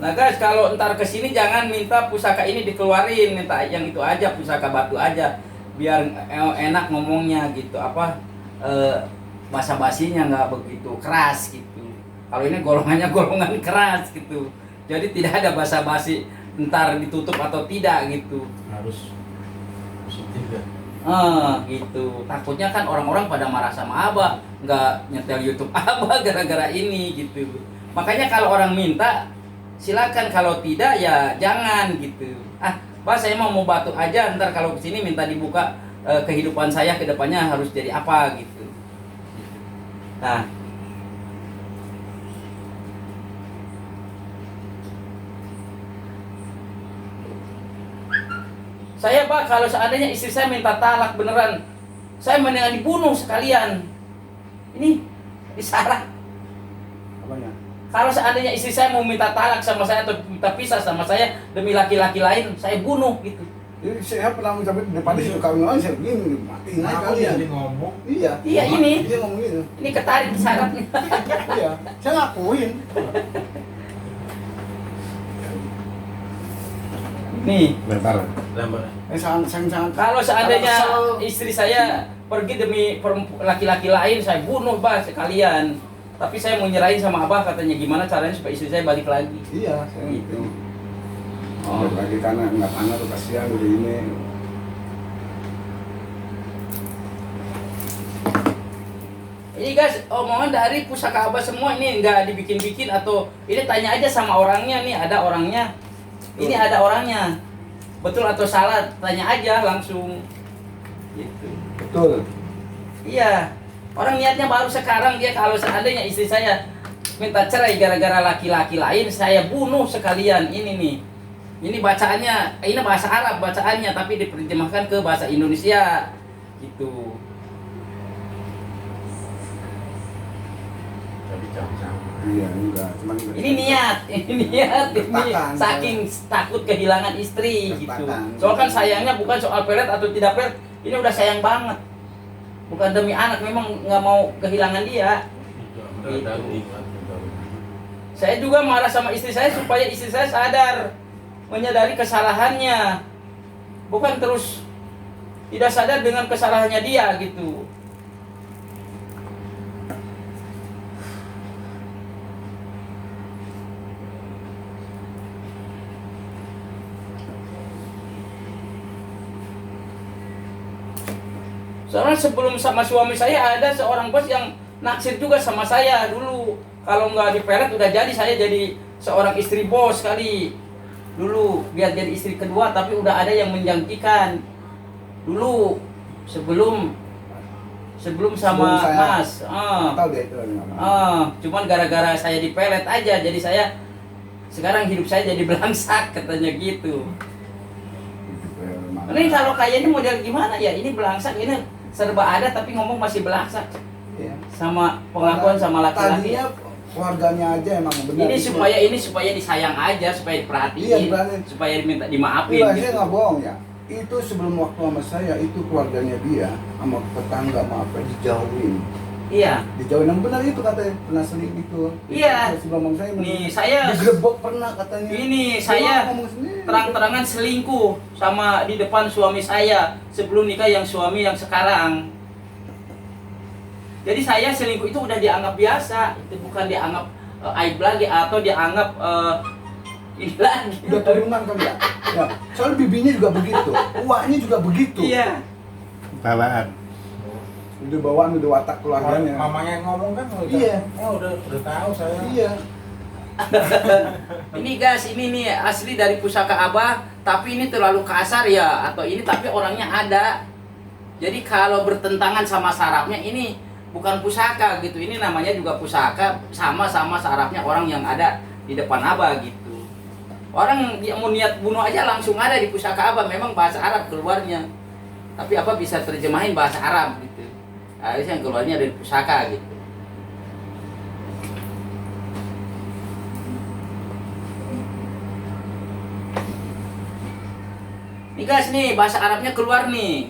S1: Nah guys, kalau ntar kesini jangan minta pusaka ini dikeluarin, minta yang itu aja, pusaka batu aja, biar enak ngomongnya gitu. Apa basa basinya nggak begitu keras gitu. Kalau ini golongannya golongan keras gitu, jadi tidak ada basa basi ntar ditutup atau tidak gitu.
S3: Harus positif ya.
S1: Gitu. Takutnya kan orang-orang pada marah sama Abah, nggak nyetel YouTube Abah gara-gara ini gitu. Makanya kalau orang minta silakan, kalau tidak ya jangan gitu. Bah saya mau batu aja, ntar kalau kesini minta dibuka kehidupan saya ke depannya harus jadi apa gitu. Nah, saya Pak, kalau seandainya istri saya minta talak beneran, saya mendingan dibunuh sekalian. Ini disyarat.
S2: Apanya?
S1: Kalau seandainya istri saya mau minta talak sama saya atau minta pisah sama saya demi laki-laki lain, saya bunuh gitu.
S2: Jadi saya pernah mencapai daripada situ kawin orang saya begini, matiin aja
S3: Aku
S2: kalian.
S3: jadi ngomong.
S2: Iya.
S1: Iya, ini.
S2: Dia ngomong gitu.
S1: Ini ketarik syaratnya.
S2: Iya. Saya ngakuin.
S1: Nih,
S4: Bentar.
S3: Lembar.
S2: Sangat.
S1: kalau seandainya
S2: Kalau-
S1: istri saya pergi demi laki-laki lain, saya bunuh Bah sekalian. Tapi saya mau nyerahin sama Abah, katanya gimana caranya supaya istri saya balik lagi.
S2: Iya, saya
S1: Gitu.
S2: gitu.
S1: Oh.
S2: Lagi karena nggak panas tuh kasihan udah ini.
S1: Ini guys, omongan dari pusaka Abah semua ini nggak dibikin-bikin atau ini tanya aja sama orangnya nih, ada orangnya. Ini ada orangnya. Betul atau salah, tanya aja langsung. Gitu.
S2: Betul.
S1: Iya. Orang niatnya baru sekarang, dia kalau seandainya istri saya minta cerai gara-gara laki-laki lain, saya bunuh sekalian. Ini nih. Ini bacaannya, ini bahasa Arab bacaannya tapi diterjemahkan ke bahasa Indonesia. Gitu.
S3: Tapi jangan.
S2: Iya, enggak. Cuman
S1: Ini niat, ini
S2: Gertakan.
S1: saking takut kehilangan istri gitu.
S2: Gertakan.
S1: Soal kan sayangnya bukan soal pelet atau tidak pelet, ini udah sayang banget. Bukan demi anak, memang nggak mau kehilangan dia. Saya juga marah sama istri saya supaya istri saya sadar, menyadari kesalahannya, bukan terus tidak sadar dengan kesalahannya dia gitu. Soalnya sebelum sama suami saya ada seorang bos yang naksir juga sama saya dulu. Kalau nggak dipelet udah jadi saya jadi seorang istri bos kali. Dulu biar jadi istri kedua tapi udah ada yang menjanjikan. Dulu sebelum sama
S2: saya
S1: Mas.
S2: tahu deh itu
S1: Cuman gara-gara saya dipelet aja jadi saya sekarang hidup saya jadi belangsak katanya gitu. Ini kalau kayaknya model gimana ya? Ini belangsak, ini serba ada tapi ngomong masih belangsak.
S2: Iya.
S1: Sama pengakuan sama laki-laki.
S2: Tadinya keluarganya aja emang benar.
S1: Ini supaya disayang aja, supaya diperhatiin,
S2: Iya, diperhatiin.
S1: supaya diminta dimaafin.
S2: Iya, saya
S1: Gitu.
S2: nggak bohong ya. Itu sebelum waktu sama saya, itu keluarganya dia sama tetangga sama apa dijauhin.
S1: Iya.
S2: Dijauhin yang benar itu katanya pernah selingkuh.
S1: Iya.
S2: Sebelum sama saya.
S1: Nih saya
S2: digerebek pernah katanya.
S1: ini
S2: Dia
S1: saya
S2: ngomong sendiri.
S1: terang-terangan selingkuh sama di depan suami saya sebelum nikah yang suami yang sekarang. Jadi saya selingkuh itu udah dianggap biasa, itu bukan dianggap aib lagi atau dianggap ini lagi.
S2: Udah turunan kan ya. Ya, soalnya bibinya juga begitu, uaknya juga begitu.
S1: Iya.
S4: Bawaan.
S2: Udah bawaan, udah watak keluarganya.
S3: Mamanya yang ngomong kan
S2: Iya.
S3: udah tahu saya.
S2: Iya.
S1: Ini guys, ini nih asli dari pusaka Abah, tapi ini terlalu kasar ya atau ini tapi orangnya ada. Jadi kalau bertentangan sama sarafnya ini bukan pusaka gitu. Ini namanya juga pusaka sama-sama sarafnya orang yang ada di depan Abah gitu. Orang yang mau niat bunuh aja langsung ada di pusaka Abah, memang bahasa Arab keluarnya. Tapi Abah bisa terjemahin bahasa Arab gitu. Harusnya yang keluarnya dari pusaka gitu. Nih guys nih bahasa Arabnya keluar nih.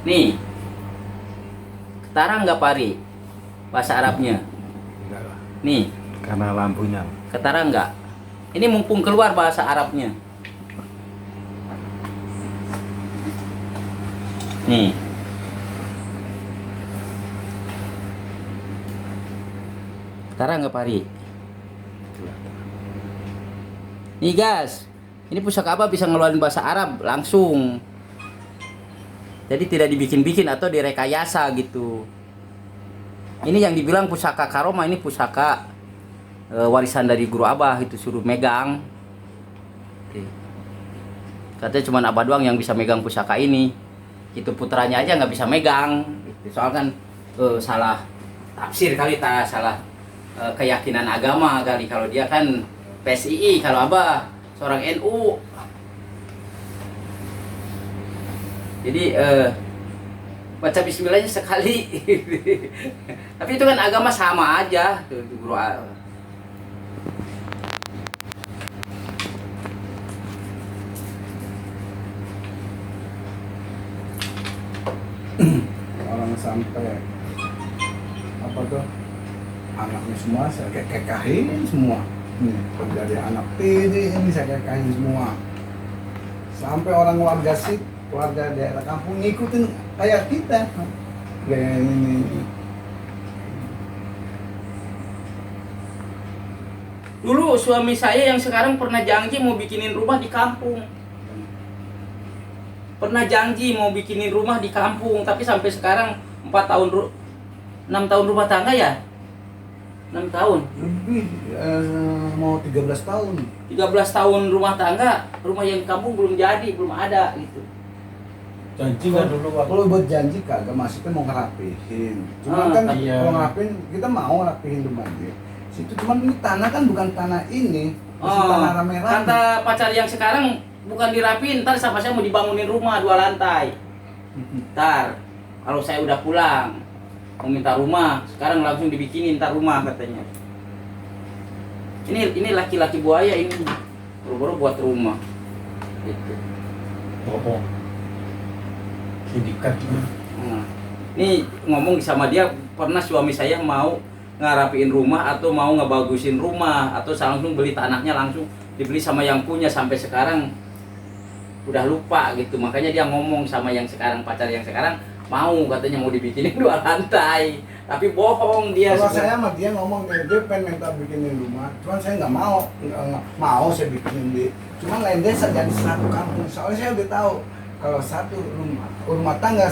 S1: Nih. Ketara nggak pari? Bahasa Arabnya.
S3: Enggak lah.
S1: Nih.
S3: Karena lampunya.
S1: Ketara enggak? Ini mumpung keluar bahasa Arabnya. Nih. Ketara enggak Pari? Nih guys, ini pusaka apa bisa ngeluarin bahasa Arab langsung. Jadi tidak dibikin-bikin atau direkayasa gitu. Ini yang dibilang pusaka karoma, ini pusaka warisan dari guru Abah, itu suruh megang. Katanya cuma Abah doang yang bisa megang pusaka ini. Itu putranya aja nggak bisa megang. Soal kan salah tafsir kali, salah keyakinan agama kali. Kalau dia kan PSII, kalau Abah seorang NU. Jadi baca bismillahnya sekali. Tapi itu kan agama sama aja. Guru
S2: orang sampai apa tuh anaknya semua saya kekahin semua. Dari anak tiri ini saya kekahin semua. Sampai orang warga daerah kampung ngikutin kayak kita. Kayak ini.
S1: Dulu suami saya yang sekarang pernah janji mau bikinin rumah di kampung. Pernah janji mau bikinin rumah di kampung, tapi sampai sekarang 6 tahun rumah tangga ya? 6 tahun.
S2: Lebih mau 13 tahun.
S1: 13 tahun rumah tangga, rumah yang di kampung belum jadi, belum ada gitu.
S3: Janji nggak dulu waktu.
S2: Kalau buat janji kagak, maksudnya mau ngerapihin. Cuma kan
S3: iya.
S2: kalau ngerapihin kita mau ngerapihin rumahnya. Situ cuman ini tanah kan bukan tanah ini, tanah rame-rame.
S1: Kata pacar yang sekarang bukan dirapiin, ntar sama saya mau dibangunin rumah 2 lantai. Ntar kalau saya udah pulang mau minta rumah, sekarang langsung dibikinin ntar rumah katanya. Ini laki-laki buaya ini, buru-buru buat rumah. Gitu.
S3: Oh. Sindikat.
S1: Nah, ini ngomong sama dia, pernah suami saya mau ngarapiin rumah atau mau ngebagusin rumah atau langsung beli tanahnya langsung dibeli sama yang punya, sampai sekarang udah lupa gitu. Makanya dia ngomong sama yang sekarang, pacar yang sekarang, mau katanya mau dibikinin 2 lantai, tapi bohong dia.
S2: Kalau saya sama dia ngomong dia pengen minta bikinin rumah, cuman saya nggak mau, nggak mau saya bikinin di, cuma lain desa jadi satu kampung. Soalnya saya udah tahu kalau satu rumah tangga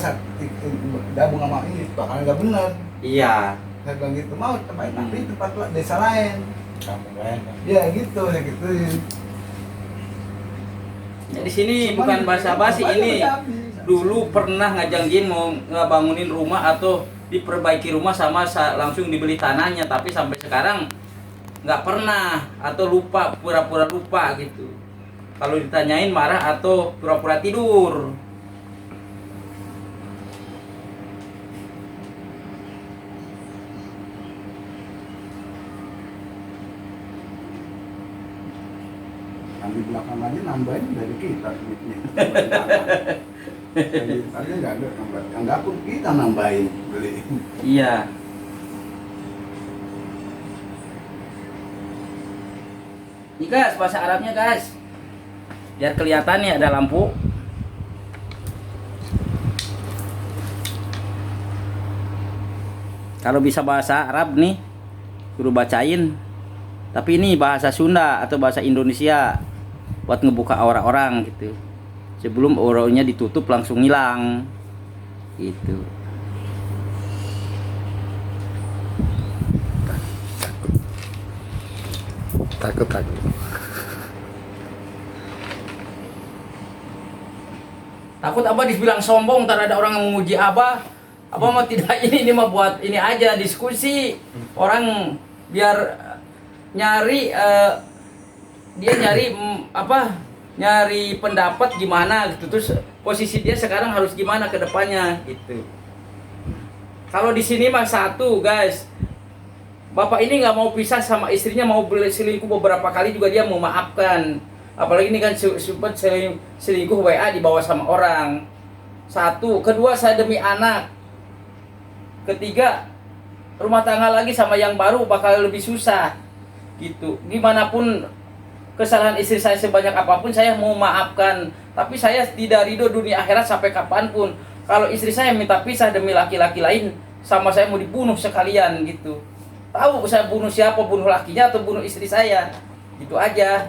S2: gabung sama ini bakalan nggak benar.
S1: Iya.
S2: Saya bilang gitu, mau tempat tapi tempat desa lain.
S3: Kampung lain.
S2: Ya gitu, saya gituin.
S1: Di sini bukan basa-basi, ini dulu pernah ngajanggin mau ngebangunin rumah atau diperbaiki rumah sama langsung dibeli tanahnya, tapi sampai sekarang nggak pernah atau lupa, pura-pura lupa gitu. Kalau ditanyain marah atau pura-pura tidur.
S2: Di belakang aja nambahin dari kita duitnya. Tadi nggak ada nambahin, yang dapur kita nambahin beli.
S1: Iya. Ini guys, bahasa Arabnya guys, biar kelihatan nih ada lampu. Kalau bisa bahasa Arab nih, suruh bacain. Tapi ini bahasa Sunda atau bahasa Indonesia buat ngebuka aura orang gitu. Sebelum auranya ditutup langsung hilang. Gitu.
S4: Takut.
S1: Takut Abah dibilang sombong, ntar ada orang yang memuji Abah. Abah mah tidak, ini mah buat ini aja, diskusi. Orang biar nyari dia nyari nyari pendapat gimana gitu, terus posisi dia sekarang harus gimana ke depannya gitu. Kalau di sini mah satu guys, bapak ini nggak mau pisah sama istrinya, mau selingkuh beberapa kali juga dia mau maafkan. Apalagi ini kan sempat selingkuh WA dibawa sama orang. Satu, kedua saya demi anak. Ketiga, rumah tangga lagi sama yang baru bakal lebih susah. gitu. Gimana pun kesalahan istri saya sebanyak apapun saya mau maafkan, tapi saya tidak ridho dunia akhirat sampai kapanpun. Kalau istri saya minta pisah demi laki-laki lain, sama saya mau dibunuh sekalian gitu. Tahu saya bunuh siapa, bunuh lakinya atau bunuh istri saya, gitu aja.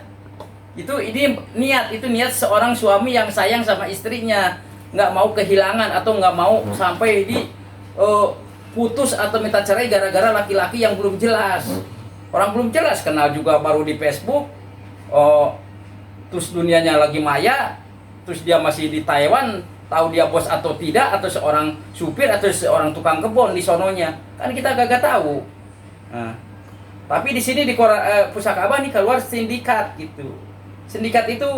S1: Ini niat seorang suami yang sayang sama istrinya, nggak mau kehilangan atau nggak mau sampai putus atau minta cerai gara-gara laki-laki yang belum jelas. Orang belum jelas, kenal juga baru di Facebook, terus dunianya lagi maya, terus dia masih di Taiwan, tahu dia bos atau tidak, atau seorang supir atau seorang tukang kebun di sononya, kan kita gak tahu. Nah, tapi di sini di Pusaka Abah nih keluar sindikat gitu. Sindikat itu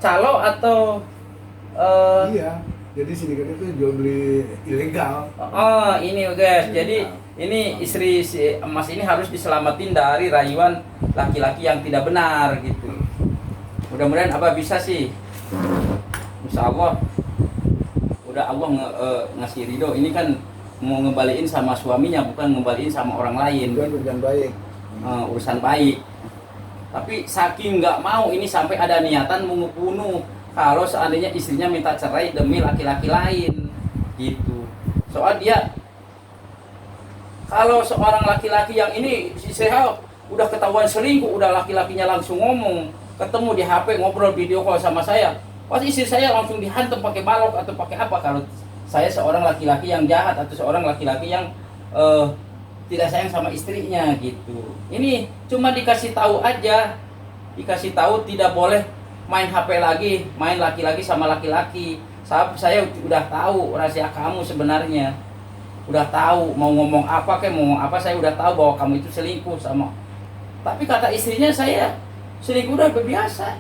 S1: calo atau
S2: Iya, jadi sindikat itu jual beli ilegal.
S1: oh ini guys, jadi ini istri si emas ini harus diselamatin dari rayuan laki-laki yang tidak benar gitu. Mudah-mudahan Abah bisa sih, insya Allah. Udah Allah ngasih ridho. Ini kan mau ngembaliin sama suaminya, bukan ngembaliin sama orang lain.
S2: Itu urusan baik.
S1: Urusan baik. Tapi saking nggak mau ini sampai ada niatan mau ngebunuh kalau seandainya istrinya minta cerai demi laki-laki lain gitu. Soal dia, kalau seorang laki-laki yang ini si Seha udah ketahuan selingkuh, udah laki-lakinya langsung ngomong, ketemu di HP ngobrol video call sama saya, pasti istri saya langsung dihantam pakai balok atau pakai apa. Kalau saya seorang laki-laki yang jahat atau seorang laki-laki yang tidak sayang sama istrinya gitu. Ini cuma dikasih tahu aja, dikasih tahu tidak boleh main HP lagi, main laki-laki sama laki-laki. Saya udah tahu rahasia kamu sebenarnya, udah tahu mau ngomong apa kayak mau ngomong apa, saya udah tahu bahwa kamu itu selingkuh sama. Tapi kata istrinya saya selingkuh udah biasa.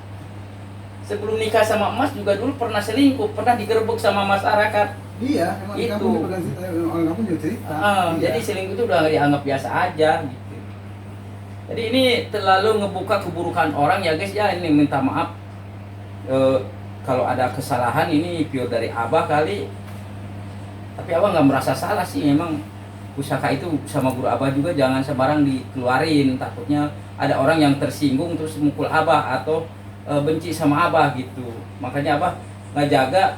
S1: Sebelum nikah sama Mas juga dulu pernah selingkuh, pernah digerebek sama masyarakat.
S2: Iya, emang
S1: Itu.
S2: orang kamu juga cerita. Iya.
S1: Jadi selingkuh itu udah dianggap biasa aja gitu. Jadi ini terlalu ngebuka keburukan orang ya guys ya. Ini minta maaf kalau ada kesalahan, ini pure dari Abah kali. Tapi Abah nggak merasa salah sih. Memang pusaka itu sama guru Abah juga jangan sembarang dikeluarin. Takutnya ada orang yang tersinggung terus mukul Abah atau benci sama Abah gitu. Makanya Abah ngejaga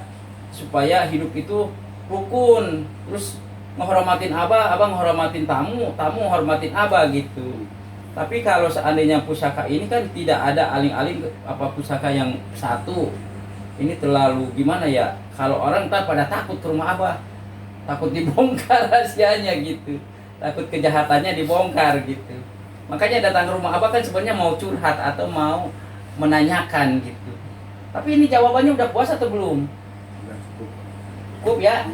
S1: supaya hidup itu rukun, terus menghormatin Abah menghormatin tamu hormatin Abah gitu. Tapi kalau seandainya pusaka ini kan tidak ada aling-aling apa pusaka yang satu, ini terlalu gimana ya, kalau orang ntar pada takut ke rumah Abah, takut dibongkar rahasianya gitu, takut kejahatannya dibongkar gitu. Makanya datang ke rumah Abah kan sebenarnya mau curhat atau mau menanyakan gitu. Tapi ini jawabannya udah puas atau belum? Cukup ya.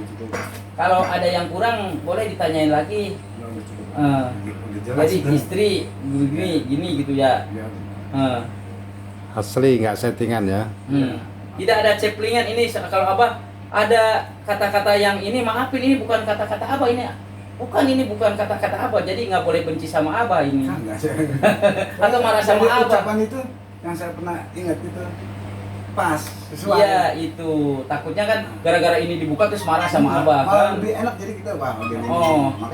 S1: Kalau ada yang kurang boleh ditanyain lagi. Jadi istri gini gitu ya.
S4: Asli nggak settingan ya.
S1: Tidak ada ceplingan ini. Kalau Abah ada kata-kata yang ini, maafin ini bukan kata-kata Abah ini. Ini bukan kata-kata Abah. Jadi nggak boleh benci sama Abah ini. Atau marah sama Abah.
S2: Ucapan itu yang saya pernah ingat itu pas sesuai.
S1: Iya itu, takutnya kan gara-gara ini dibuka terus marah sama Abah kan.
S2: Lebih enak jadi kita lebih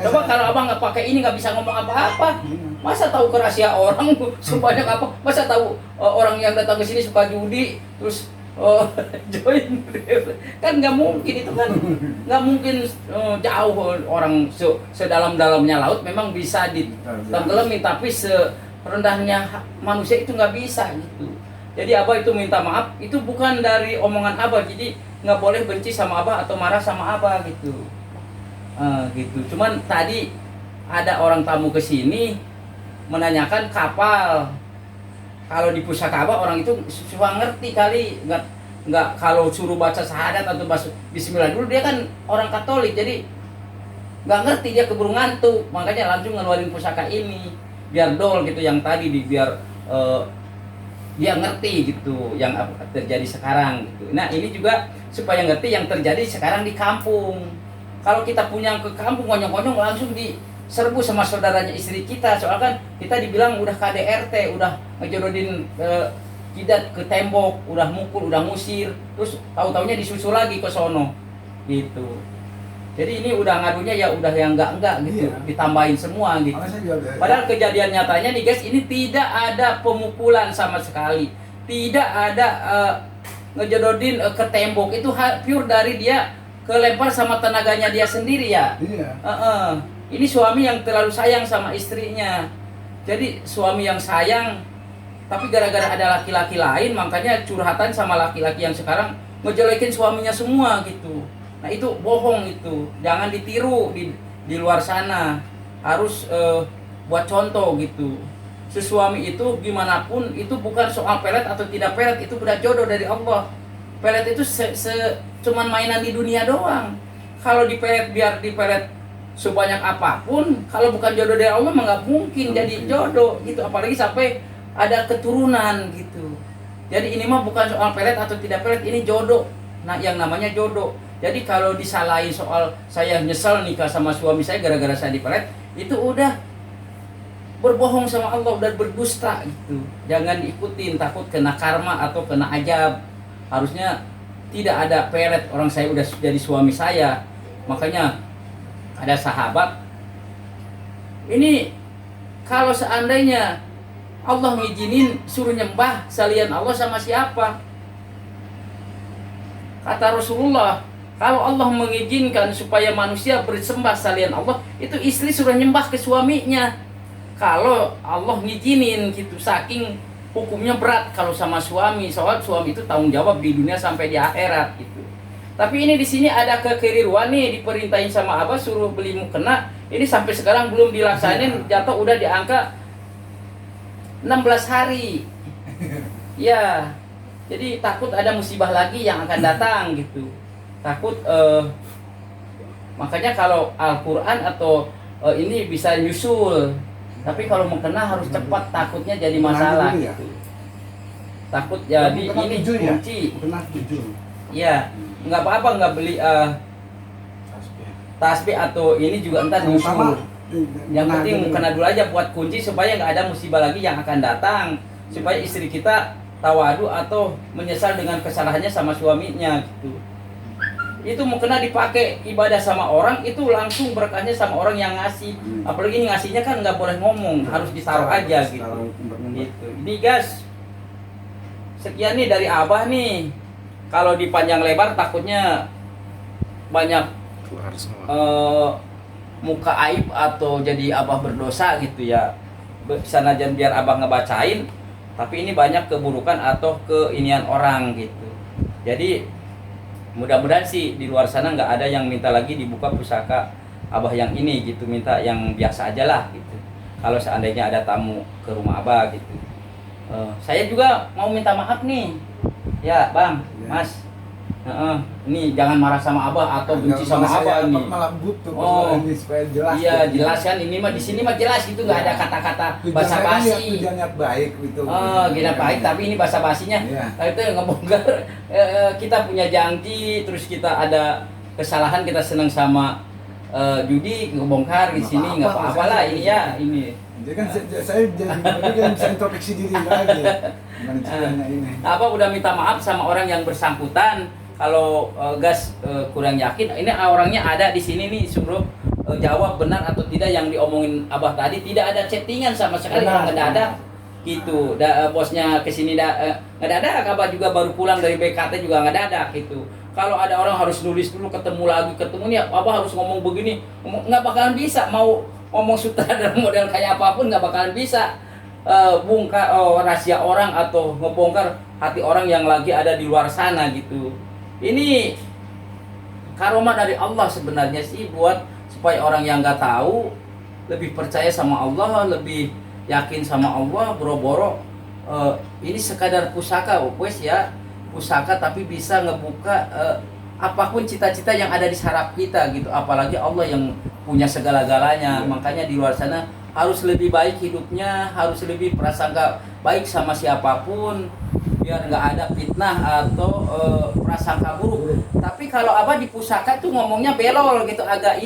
S1: Coba kalau Abah nggak pakai ini nggak bisa ngomong apa-apa. Masa tahu ke rahasia orang sebanyak apa? Masa tahu orang yang datang ke sini suka judi terus join? Kan nggak mungkin itu kan. Nggak mungkin jauh orang sedalam-dalamnya laut memang bisa ditenggelami, tapi serendahnya manusia itu nggak bisa gitu. Jadi Abah itu minta maaf, itu bukan dari omongan Abah, jadi nggak boleh benci sama Abah atau marah sama Abah gitu. Gitu. Cuman tadi ada orang tamu ke sini menanyakan kapal. Kalau di pusaka Abah orang itu suka ngerti kali, nggak kalau suruh baca syahadat atau baca Bismillah dulu, dia kan orang Katolik, jadi nggak ngerti, dia keburu ngantuk, makanya langsung ngeluarin pusaka ini biar dol gitu yang tadi biar dia ngerti gitu yang terjadi sekarang gitu. Nah ini juga supaya ngerti yang terjadi sekarang di kampung. Kalau kita punya ke kampung ngonyong-ngonyong langsung diserbu sama saudaranya istri kita. Soalnya kan kita dibilang udah KDRT, udah ngejodohin jidat ke tembok, udah mukul, udah ngusir, terus tahu-taunya disusul lagi ke sono gitu. Jadi ini udah ngadunya ya udah yang enggak gitu,
S2: Iya.
S1: ditambahin semua gitu.
S2: Makanya saya juga ada.
S1: Padahal kejadian nyatanya nih guys, ini tidak ada pemukulan sama sekali, tidak ada ngejedodin ke tembok, itu pure dari dia kelempar sama tenaganya dia sendiri ya.
S2: Iya.
S1: Ini suami yang terlalu sayang sama istrinya. Jadi suami yang sayang, tapi gara-gara ada laki-laki lain, makanya curhatan sama laki-laki yang sekarang ngejelekin suaminya semua gitu. Nah itu bohong itu, jangan ditiru di luar sana. Harus buat contoh gitu. Suami itu gimana pun itu bukan soal pelet atau tidak pelet, itu udah jodoh dari Allah. Pelet itu cuman mainan di dunia doang. Kalau dipelet biar dipelet sebanyak apapun, kalau bukan jodoh dari Allah mah nggak mungkin jadi jodoh gitu. Apalagi sampai ada keturunan gitu. Jadi ini mah bukan soal pelet atau tidak pelet, ini jodoh. Nah yang namanya jodoh. Jadi kalau disalahin soal saya nyesel nikah sama suami saya gara-gara saya dipelet, itu udah berbohong sama Allah, udah berdusta gitu. Jangan diikutin, takut kena karma atau kena ajab. Harusnya tidak ada pelet, orang saya udah jadi suami saya. Makanya ada sahabat, ini kalau seandainya Allah ngizinin suruh nyembah salian Allah sama siapa? Kata Rasulullah, kalau Allah mengizinkan supaya manusia bersembah salian Allah, itu istri suruh nyembah ke suaminya. Kalau Allah ngizinin gitu, saking hukumnya berat kalau sama suami, soal suami itu tanggung jawab di dunia sampai di akhirat gitu. Tapi ini di sini ada kekeliruan nih, diperintahin sama Abah suruh beli mukena, ini sampai sekarang belum dilaksanain, jatuh udah di angka 16 hari. Ya, jadi takut ada musibah lagi yang akan datang gitu. Takut makanya kalau Al-Quran atau ini bisa nyusul, tapi kalau mukena harus cepat, takutnya jadi masalah
S2: Ya?
S1: gitu. Takut jadi ini kunci.
S2: Mukena 7.
S1: Iya, nggak apa-apa nggak beli tasbih atau ini juga entar nyusul. Yang penting mukena dulu aja buat kunci supaya nggak ada musibah lagi yang akan datang, supaya istri kita tawadu atau menyesal dengan kesalahannya sama suaminya gitu. Itu mukena dipakai ibadah sama orang, itu langsung berkahnya sama orang yang ngasih. Apalagi ini ngasihnya kan nggak boleh ngomong, harus ditaruh aja gitu. Gitu. Ini guys, sekian nih dari Abah nih. Kalau dipanjang lebar takutnya banyak muka aib atau jadi Abah berdosa gitu ya. Sanajan biar Abah ngebacain, tapi ini banyak keburukan atau keinian orang gitu. Jadi mudah-mudahan sih di luar sana nggak ada yang minta lagi dibuka pusaka Abah yang ini gitu, minta yang biasa aja lah gitu. Kalau seandainya ada tamu ke rumah Abah gitu. Saya juga mau minta maaf nih, ya Bang, ya. Mas. Ini jangan marah sama Abah atau benci sama Abah ini.
S2: Malah butuh
S1: ini
S2: supaya jelas.
S1: Iya, jelas kan, ini mah di sini mah jelas gitu, nggak ada kata-kata basa-basi.
S2: Tujuannya baik gitu.
S1: Gila baik, tapi ini basa-basinya. Itu ngebongkar kita punya janji, terus kita ada kesalahan, kita senang sama judi, ngebongkar di sini nggak apa-apa lah ini ya ini.
S2: Jadi kan saya jadi bisa introspeksi diri lagi.
S1: Apa udah minta maaf sama orang yang bersangkutan. Kalau gas kurang yakin, ini orangnya ada di sini nih, suruh jawab benar atau tidak yang diomongin Abah tadi. Tidak ada chattingan sama sekali, ngedadak gitu. Bosnya kesini ngedadak, Abah juga baru pulang dari BKT juga ngedadak gitu. Kalau ada orang harus nulis dulu, ketemu lagi, ketemu nih Abah harus ngomong begini, nggak bakalan bisa. Mau ngomong sutradara model kayak apapun nggak bakalan bisa bongkar rahasia orang atau ngebongkar hati orang yang lagi ada di luar sana gitu. Ini karomah dari Allah sebenarnya sih, buat supaya orang yang nggak tahu lebih percaya sama Allah, lebih yakin sama Allah. Boro-boro ini sekadar pusaka, wes ya pusaka, tapi bisa ngebuka apapun cita-cita yang ada di saraf kita gitu. Apalagi Allah yang punya segala-galanya. Makanya di luar sana harus lebih baik hidupnya, harus lebih prasangka baik sama siapapun, biar nggak ada fitnah atau prasangka buruk. Tapi kalau Abah di pusaka tuh ngomongnya belol gitu, agak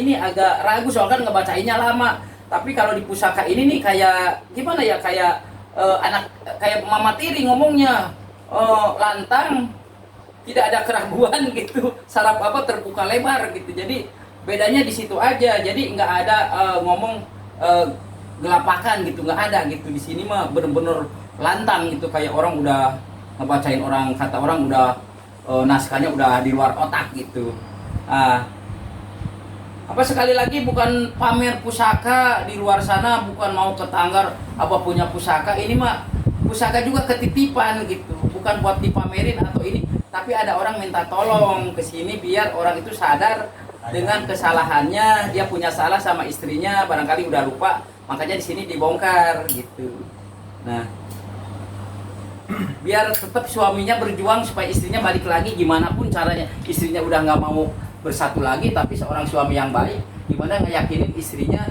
S1: ragu soalnya kan ngebacainnya lama. Tapi kalau di pusaka ini nih kayak gimana ya, kayak kayak mama tiri ngomongnya lantang, tidak ada keraguan gitu, saraf Abah terbuka lebar gitu. Jadi bedanya di situ aja. Jadi nggak ada ngomong gelapakan gitu, nggak ada gitu. Di sini mah bener-bener lantang gitu, kayak orang udah ngebacain, orang kata orang udah naskahnya udah di luar otak gitu. Apa sekali lagi bukan pamer pusaka di luar sana, bukan mau ke Tanggar apa punya pusaka. Ini mah pusaka juga ketitipan gitu, bukan buat dipamerin atau ini, tapi ada orang minta tolong ke sini biar orang itu sadar dengan kesalahannya. Dia punya salah sama istrinya, barangkali udah lupa, makanya di sini dibongkar gitu. Nah, biar tetap suaminya berjuang supaya istrinya balik lagi gimana pun caranya. Istrinya udah nggak mau bersatu lagi, tapi seorang suami yang baik gimana ngeyakinin istrinya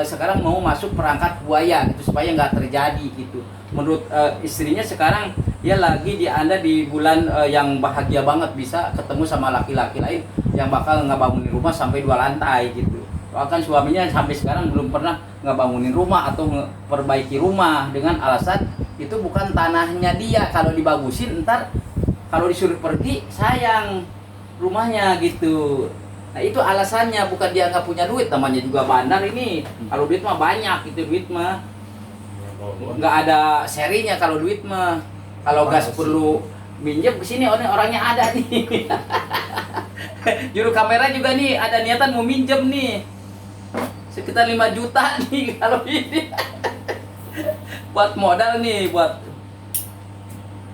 S1: sekarang mau masuk perangkat buaya gitu supaya nggak terjadi gitu. Menurut istrinya sekarang dia lagi anda di bulan yang bahagia banget, bisa ketemu sama laki-laki lain yang bakal ngebangunin rumah sampai 2 lantai gitu. Bahkan suaminya sampai sekarang belum pernah ngebangunin rumah atau memperbaiki rumah dengan alasan itu bukan tanahnya dia, kalau dibagusin ntar kalau disuruh pergi sayang rumahnya gitu. Nah itu alasannya, bukan dia nggak punya duit, namanya juga bandar ini. Kalau duit mah banyak gitu, duit mah nggak ada serinya kalau duit mah. Kalau gas perlu minjem ke sini orangnya ada nih. Juru kamera juga nih ada niatan mau minjem nih sekitar 5 juta nih kalau ini. Buat modal nih, buat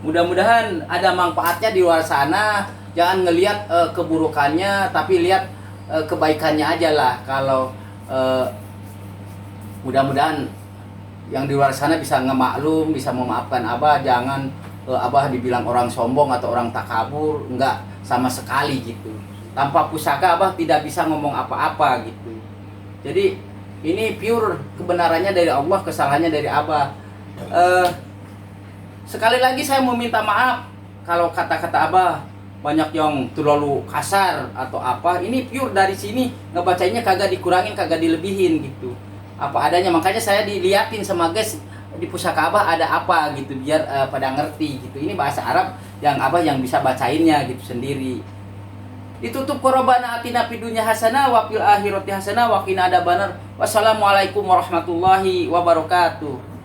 S1: mudah-mudahan ada manfaatnya di luar sana. Jangan ngelihat keburukannya, tapi lihat kebaikannya aja lah. Kalau mudah-mudahan yang di luar sana bisa ngemaklum, bisa memaafkan Abah. Jangan Abah dibilang orang sombong atau orang takabur, enggak sama sekali gitu. Tanpa pusaka Abah tidak bisa ngomong apa-apa gitu. Jadi ini pure kebenarannya dari Allah, kesalahannya dari Abah. Sekali lagi saya mau minta maaf kalau kata-kata Abah banyak yang terlalu kasar atau apa. Ini pure dari sini, ngebacanya kagak dikurangin, kagak dilebihin gitu, apa adanya. Makanya saya diliatin sama guys di pusaka Abah ada apa gitu, biar pada ngerti gitu. Ini bahasa Arab yang Abah yang bisa bacainnya gitu sendiri. Ditutup korobana atina fid dunya hasanah wa fil akhirati hasanah wa qina adzabannar. Wassalamualaikum warahmatullahi wabarakatuh.